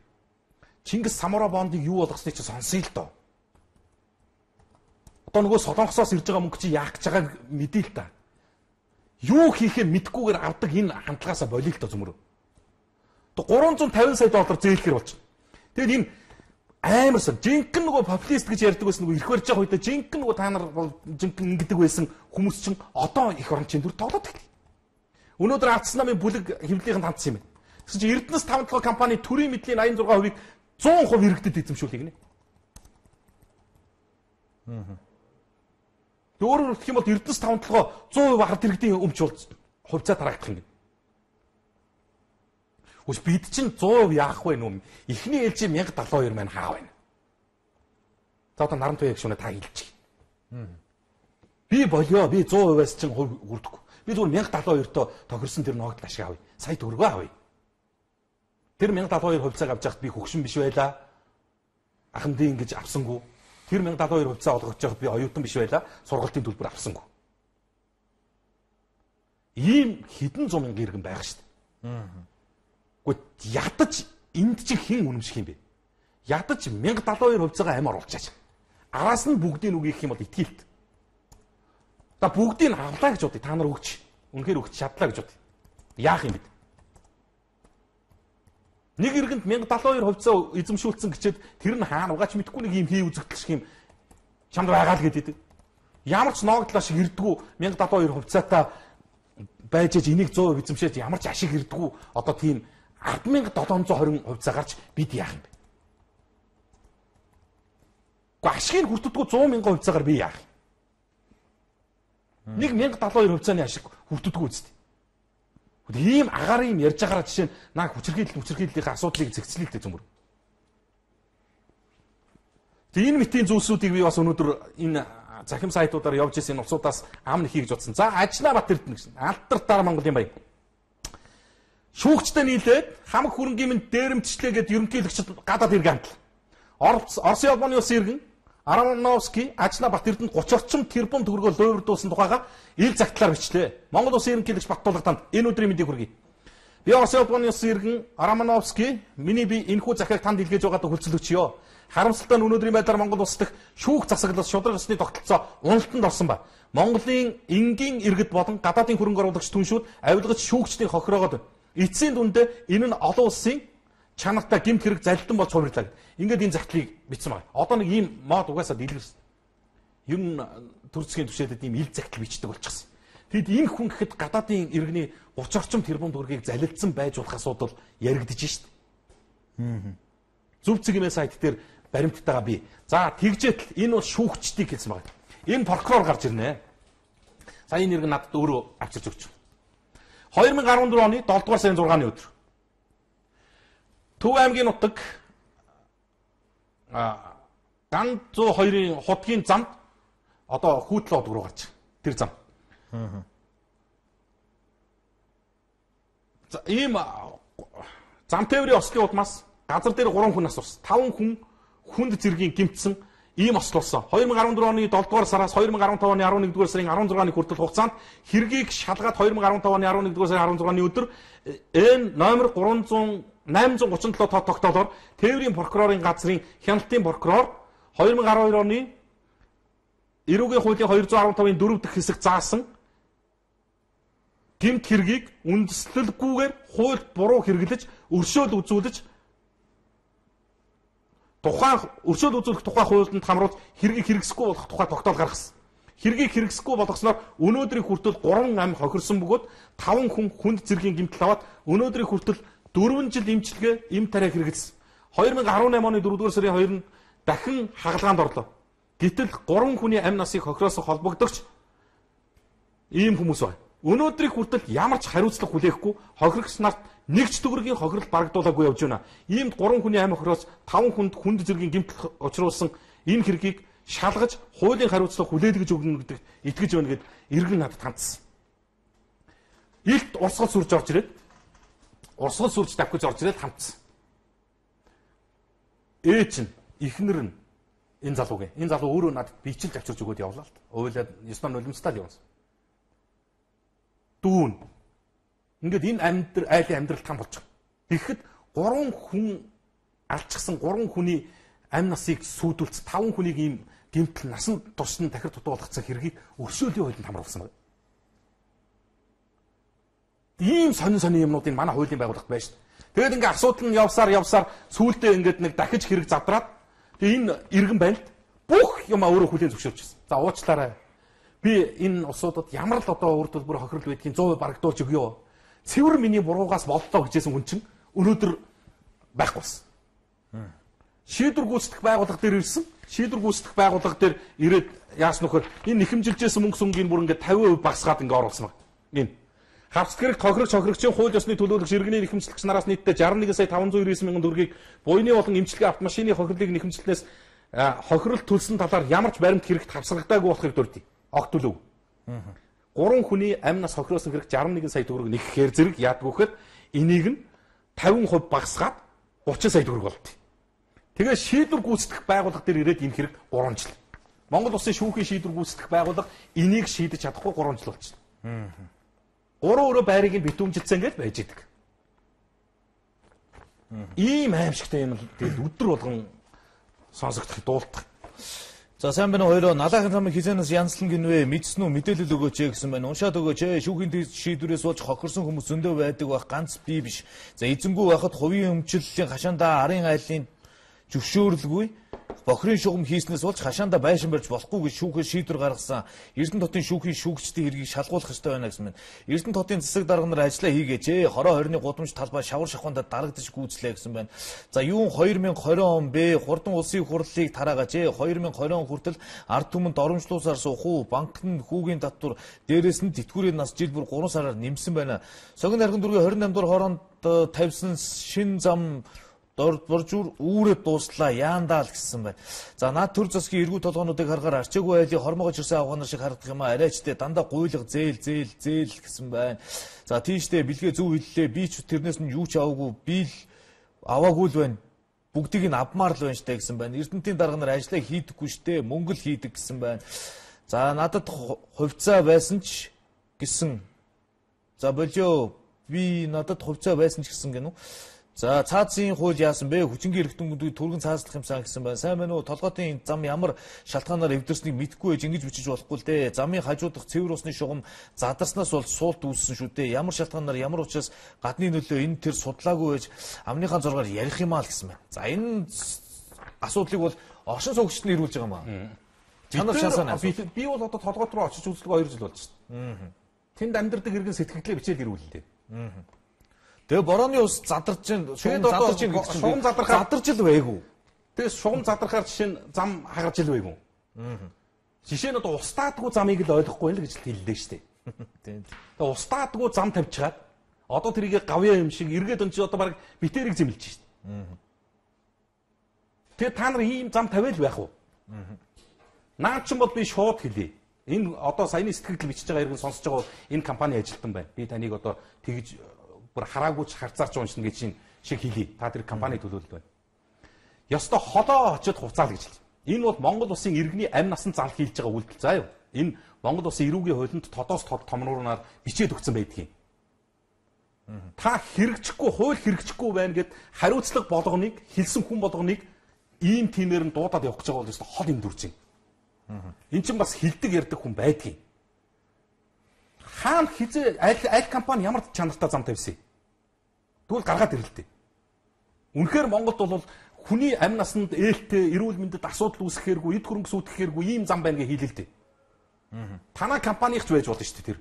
Speaker 1: Чингис Самура бондыг юу болгосныг чи сонсъё л доо. Одоо нөгөө Солонгосоос ирж байгаа мөнгө чи яах гэж байгааг мэдээ л да. Юу хийхээ мэдгүйгээр авдаг энэ хандлагаасаа болиё л доо зүмөр. Одоо $350 сая зээлхэр болж. Тэгэд энэ амарсан жинхэнэ нөгөө популист гэж ярьдаг байсан нөгөө ирэх барьж байгаа үед жинхэнэ нөгөө та нар бол жинхэнэ ингэдэг байсан хүмүүс чинь одоо их орончийн дүр тоглоод байна. Өнөөдөр Ардс намын бүлэг хэвлэлийнх нь хандсан юм байна. Тэгсэн чинь Эрдэнэс 5 компани төрийн мэдлийн 86%-ийг 100% иргэдэд эзэмшүүлэх гинэ. Өөрөөр хэлэх юм бол Эрдэнэс 5 100% ард иргэдийн өмч бол хувьцаа тараагдах юм. Үс бид чинь 100% яах вэ нүм? Эхний ээлжийн 1072 маань хаа байна? За одоо наран туяа гişүнэ та хэлчих. Би болио, би 100%-аас чинь хувь хүрдэхгүй. Би зүгээр 1072-тоо тохирсон тэр ногд ашиг авъя. Сая төгрөгөө авъя. Тэр 1072 хувьцааг авч яхад би хөгшин биш байлаа. Ахмадын ингэж авсангүй. Тэр 1072 хувьцаа олгож яхад би оюутан биш байлаа. Сургалтын төлбөр авсангүй. Ийм хэдэн 100 мянган иргэн байх шүү дээ. Гэхдээ ядаж энд чинь хэн үнэмших юм бэ? Ядаж 1072 хувьцаагаа амь оруулчаач. Араас нь бүгдийг үгийх юм бол итгэлт. За бүгдийг авлаа гэж бодъё. Та нар өгч. Үнэхээр өгч чадлаа гэж бодъё. Яах юм бэ? Нэг иргэнд 1072 хувьцаа эзэмшүүлсэн гэчээд тэр нь хаана угаач мэдхгүй нэг юм хий үзэгдэл шиг юм чамд байгаа л гэдэг. Ямар ч ногдлоо шиг ирдгүү 1072 хувьцаатай байж энийг 100% эзэмшээд ямар ч ашиг ирдгүү одоо тийм 10,720 хувьцаа гарч бид яах юм бэ? Гэхдээ ашигыг хүртдэггүй 100,000 хувьцаагаар би яах юм? Нэг 1072 хувьцааны ашиг хүртдэггүй үстэй. Ийм агаар юм ярьж байгаараа жишээ нь наа хүчирхийллийнхээ асуудлыг зэгцлэхтэй зүмөр. Тэгээ энэ мэтийн зүйлсүүдийг би бас өнөөдөр энэ захим сайтуудаар явж исэн улсуудаас ам нэхий гэж бодсон. За Ажнабат Эрдэнэ гэсэн алдартай Монголын баяр. Шүүгчтэй нийлээд хамаг хөрөнгийн минь дээрэмтчлээ гэд ерөнхийлөгчд гадаад иргэн хандл. Оросын улбаны улсын иргэн Ароновский Ажнабат Эрдэнэд 30 орчим тэрбум төгрөгөөр луйвардуулсан тухайга ил загтлаар бичлээ. Монгол улсын ерөнхийлөгч Баттулгатанд энэ өдрийн мэндийг хүргэе. Би Оросын улбаны улсын иргэн Ароновский миний би энэхүү захиаг танд илгээж байгаадаа хүлцэлгчиё. Харамсалтай нь өнөөдрийн байдлаар Монгол улс дахь шүүх засаглал шудраг ёсны тогтолцоо уналтанд орсон ба. Монголын энгийн иргэд болон гадаадын хөрөнгө оруулагч түншүүд авилгаж шүүгчдийн хохироогод эцсийн дүндээ энэ нь олон улсын чанартай гэмт хэрэг залилдан болж хувирлаа. Ингээд энэ загтлыг бичсэн байна. Одоо нэг ийм мод угаасаа дэлгэрсэн. Ер нь төр засгийн түвшинтэд ийм ил загтал бичдэг болчихсон. Тэгэд энэ хүн гэхэд гадаадын иргэний 30 орчим тэрбум төгрөгийг залилдсан байж болох асуудал яригдж шít. Зөв цэгийн сайт дээр баримттайгаа би. За тэгжээтэл энэ бол шүүгчдийг хэлсэн байна. Энэ прокурор гарч ирнэ. Сая энэ иргэн надад өөрөө авчирч өгч. 2014 оны 7 дугаар сарын 6-ны өдөр. Төв аймгийн нутаг Ган 102-ын хотгийн замд одоо Хүүтл одог руу гарч тэр зам. За ийм зам тээврийн ослын удмаас газар дээр 3 хүн асуусан. 5 хүн хүнд зэргийн гимтсэн ийм ослуулсан. 2014 оны 7 дугаар сараас 2015 оны 11 дугаар сарын 16-ны хүртэл хугацаанд хэргийг шалгаад 2015 оны 11 дугаар сарын 16-ны өдөр Н номер 837 тоо тогтоолоор тээврийн прокурорын газрын хяналтын прокурор 2012 оны эрүүгийн хуулийн 215-ын 4 дахь хэсэг заасан гэмт хэргийг үндэслэлгүйгээр хуульд буруу хэрэглэж өршөөл үзүүлэх тухай хуулинд хамруулж хэргийг хэрэгсэхгүй болох тухай тогтоол гаргасан. Хэргийг хэрэгсэхгүй болгосноор өнөөдрийн хүртэл 3 ам хохирсон бөгөөд 5 хүн хүнд зэргийн гэмтэл аваад өнөөдрийн хүртэл 4 жил эмчилгээ эм тариа хэрэгэлсэн. 2018 оны 4 дугаар сарын 2-нд дахин хагалгаанд орлоо. Гэтэл 3 хүний амь насыг хохироосон холбогдогч ийм хүмүүс байна. Өнөөдрийн хүртэл ямар ч хариуцлага хүлээхгүй хохирогч нарт нэг ч төгрөгийн хохирол барагдуулаагүй явж байна. Иймд 3 хүний амь хохироос 5 хүнд хүнд зэргийн гэмтэл учруулсан энэ хэргийг шалгаж хуулийн хариуцлага хүлээлгэж өгнө гэдэгт итгэж байна гэд иргэн надад хандсан. Илт урсгал сүрж орж ирээд урсгал сүрж давхиж орж ирээд хандсан. Ээж нь эхнэр нь энэ залуугийн. Энэ залуу өөрөө надад бичил авчирч өгөөд явлаа л. Ойлаад 9 нулимстай л явсан. Дүүн. Ингээд энэ айлын амьдралт хам болж байгаа. Тэгэхэд 3 хүн алчсан 3 хүний амь насыг сүйдүүлц 5 хүнийг ийм гэмтэл насан турш нь дахир дутуулгацсан хэргийг өршөөлийн хуулинд хамруулсан байна. Ийм сонин юмнуудыг манай хуулийн байгууллагт байна шүү дээ. Тэгээд ингээд асуудал нь явсаар сүүлдээ ингээд нэг дахиж хэрэг задраад энэ иргэн байлд бүх юм өөрөө хүлээн зөвшөөрчихсэн. За уучлаарай. Би энэ усуудад ямар л одоо урд төлбөр хохирол байдгийг 100% барагдуулж өгье. Цэвэр миний буруугаас боллоо гэжсэн хүн чинь өнөөдөр байхгүй болсон. Шийдвэр гүйцэтгэх байгууллага дээр ирсэн. Шийдвэр гүйцэтгэх байгууллага дээр ирээд яасан нөхөр энэ нэхэмжилжсэн мөнгө сүнгийн бүр ингээд 50% багасгаад ингээд оруулсан баг. Энэ хавцт гэрэг хохирогчийн хууль ёсны төлөөлөгч иргэний нэхэмжлэгч нараас нийтдээ 61 сая 599 мянган төгрөгийг буйны болон эмчилгээ автомашины хохирлыг нэхэмжлэнээс хохирол төлсөн талаар ямар ч баримт хэрэгт хавсгагдаагүй болохыг дурдъя. Огт төлөв. 3 хүний амь нас хохироосон хэрэг 61 сая төгрөг нэхэхээр зэрэг яадгүй гэхэд энийг нь 50% багасгаад 30 сая төгрөг болтыг. Тэгээ шийдвэр гүйцэтгэх байгууллага дээр ирээд энэ хэрэг 3 жил. Монгол Улсын шүүхийн шийдвэр гүйцэтгэх байгууллага энийг шийдэж чадахгүй 3 жил болчихсон. 3 өрөө байрыг нь битүүмжилсэн гэж байж идэг. Ийм аимшигтай юм л тэгээд өдөр болгон сонсогдох дуулах.
Speaker 2: За сайн байна уу хоёроо налаахан замын хизэнээс янзлан гинвэ мэдсэн үү мэдээлэл өгөөч гэсэн байна. Уншаад өгөөч шүүхийн шийдвэрээс болж хохирсон хүмүүс зөндөө байдаг байх ганц би биш. За эзэнгүү байхад хувийн өмчлөлийн хашаандаа арын айлын зөвшөөрлгүй бохрын шугам хийснээс болж хашаандаа байшин барьж болохгүй гэж шүүхээс шийдвэр гаргасан. Эрдэнэ хотын шүүхийн шүүгчдийн хэргийг шалгуулах ёстой байна гэсэн байна. Эрдэнэ хотын засаг дарга нар ажиллаа хийгээч. Хороо хорины гудамж талбай шавар шахуунда дарагдаж гүйцлээ гэсэн байна. За юун 2020 он бэ? Хурдан улсын хурлыг тараагач. 2020 он хүртэл ард түмэнд оромжлуулсаар суух уу? Банк нь хүүгийн татвар дээрээс нь тэтгэврийн нас жил бүр 3 сараар нэмсэн байна. Согин арган дүргийн 28 дугаар хороонд тавьсан шин зам боржуур үүрээ дууслаа яандаа л гэсэн байна. За наад төр засгийн эргүү толгоонуудыг харахаар арчаагүй айлын хормогож ирсэн авгаанар шиг харагдах юм а арайчтэй дандаа гуйлга зээл гэсэн байна. За тийштэй бэлгээ зөв хэллээ. Би ч тэрнээс нь юу ч аваагүй. Би л аваагүй л байна. Бүгдийг нь авмаар л байна штэ гэсэн байна. Эрдэнтийн дарга нар ажиллаа хийдэггүй штэ. Мөнгө л хийдэг гэсэн байна. За надад хувьцаа байсан ч гэсэн. За болио би надад хувьцаа байсан ч гэсэн гэнэ үү. За цаазын хууль яасан бэ? Хүчингийн эрхтөнгүүдийг түргэн цааслах юмсан гэсэн байна. Сайн байна уу? Толгойн зам ямар шалтгаанаар эвдэрснийг мэдэхгүй байж ингэж бичиж болохгүй л дээ. Замын хажуудах цэвэр усны шугам задарснаас бол суулт үүссэн шүү дээ. Ямар шалтгаанаар ямар учраас гадны нөлөө энэ тэр судлаагүй байж амныхаа зургаар ярих юм аа л гэсэн байна. За энэ асуудлыг бол оршин суугчид нь ирүүлж байгаа юм аа. Чанар шансаа. Би бол одоо толгойд руу очиж үзлэг 2 жил болж байна. Тэнд амьдардаг иргэн сэтгэлдээ бичээд ирүүлээ. Тэгээ борооны ус задарч чинь шугам задарч л байгуу. Тэгээ шугам задрахаар жишээ нь зам хагарч л байгуу. Жишээ нь одоо устаадгүй замыг л ойлгохгүй л гэж хэллээ шүү дээ. Тэгээ устаадгүй зам тавьчихад одоо тэрийг гавьяа юм шиг эргээд өн чи одоо баг битэрийг зэмлэж шүү дээ.
Speaker 1: Тэгээ та нар ийм зам тавиал байх уу? Наад чинь бол би шууд хэлье. Энэ одоо саяны сэтгэл бичиж байгаа иргэн сонсож байгаа энэ компани ажилтан байна. Би таныг одоо тэгж бүр хараагүйч харцаарч уншина гэж шиг хэлье. Та тэр компани төлөөлөл байна. Ёстой холоо очиод хуцаал гэж хэлж. Энэ бол Монгол улсын иргэний амь насан зал хийж байгаа үйлдэл заа юу. Энэ Монгол улсын эрүүгийн хуулинд тодоос томруугаар бичээд өгсөн байдгийг. Та хэрэгжихгүй, хууль хэрэгжихгүй байна гэд хариуцлага болгоныг хэлсэн хүн болгоныг ийм тиймээр нь дуудаад явах гэж байгаа бол ёстой хол юм дүрж байна. Эн чинь бас хилдэг ярддаг хүн байдгийг. Хаана хизээ аль компани ямар чанартай зам тавьсан юм. Тэгвэл гаргаад ирэлтэй. Үнэхээр Монголд бол хүний амь насанд ээлтэй, эрүүл мэндэд асуудал үүсгэхээргүй, эд хөрөнгө сүйтгэхээргүй ийм зам байна гэж хэлэлтэй. Танай компанийч байж болно шүү дээ тэр.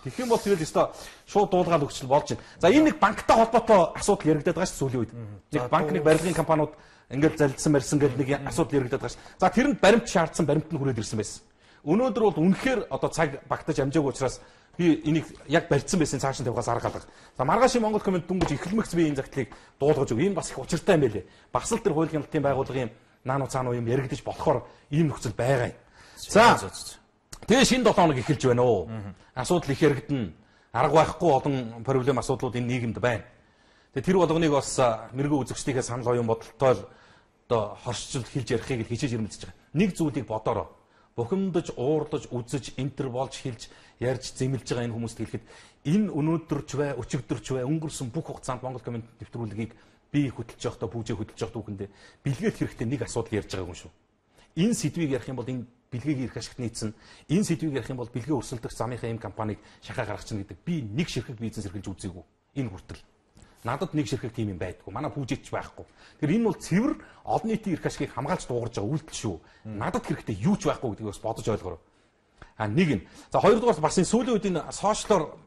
Speaker 1: Тэгэх юм бол тэгэл ёстой шууд дуулгаал өгчл болж байна. За энэ нэг банктай холбоотой асуудал яригадаад байгаа шүү сүүлийн үед. Нэг банкны барилгын компаниуд ингээд залдсан марьсан гэдэг нэг асуудал яригадаад байгаа шүү. За тэрэнд баримт шаардсан, баримт нь хүрээд ирсэн байсан. Өнөөдөр бол үнэхээр одоо цаг багтаж амжаагүй учраас би энийг яг барьсан байсан цааш нь тавихаас арга алга. За маргаашийн Монгол комент дүнгэж эхлэмэгц би энэ загтлыг дуулгаж өг. Энэ бас их учиртай юм байлээ. Бас л тэр хууль хяналтын байгууллагын наануу цаануу юм яригдаж болохоор ийм нөхцөл байгаа юм. За тэгээ шинэ 7 хоног эхэлж байна уу? Асуудал их яригдана. Арга байхгүй олон проблем асуудлууд энэ нийгэмд байна. Тэгээ тэр болгоныг бас мэрэгүү үзэгчдийнхээ санал оюун бодолтой одоо хоршиж хэлж ярихыг хичээж ирмэлцэж байгаа. Нэг зүйлийг бодороо. Бухимдаж, уурлаж, үзэж, энтер болж хэлж, ярьж, зэмлж байгаа энэ хүмүүст хэлэхэд энэ өнөөдөрч бай, өчигдөрч бай, өнгөрсөн бүх хугацаанд Монгол комент нэвтрүүлгийг би хөдөлж явахдаа, бүжээ хөдөлж явахдаа үхэндээ бэлгээд хэрэгтэй нэг асуудал ярьж байгаа юм шүү. Энэ сэдвийг ярих юм бол энэ бэлгээг ирэх ашигт нийцэн, энэ сэдвийг ярих юм бол бэлгээ өрсөлдөх замынхаа эм компанийг шахаа гаргах чинь гэдэг. Би нэг ширхэг бизнес эрхэлж үзээгүй. Энэ хүртэл. Надад нэг ширхэг тийм юм байдгүй. Манай бүжээч байхгүй. Тэгэхээр энэ бол цэвэр олон нийтийн эрх ашигыг хамгаалж дуугарж байгаа үйлдэл шүү. Надад хэрэгтэй юу ч байхгүй гэдгийг бас бодож ойлгоорой. Нэг нь. За хоёрдугаар бас энэ сүүлийн үед энэ сошиалор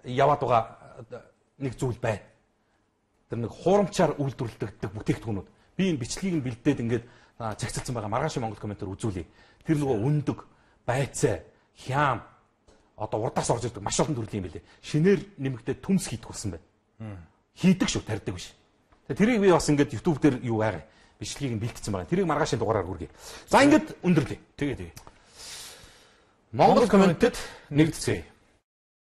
Speaker 1: яваад байгаа нэг зүйл байна. Тэр нэг хуурамчаар үйлдвэрлэгддэг бүтээгдэхүүнүүд. Би энэ бичлэгийг нь бэлдээд ингээд загцалсан байгаа маргаашийн Монгол комментээр үзүүлье. Тэр нөгөө өндөг, байцаа, хям одоо урдаас орж ирдэг маш олон төрлийн юм билээ. Шинээр нэмэгдээд төмс хийдэг болсон байна. Хийдэг шүү, тарьдаг биш. Тэрийг би бас ингээд YouTube дээр юу байгаа. Бичлэгийг нь бэлдсэн байгаа. Тэрийг маргаашийн дугаараар хүргэе. За ингээд өндөрлөе. Тэгээ. Монгол комментэд нэгдэцгээе.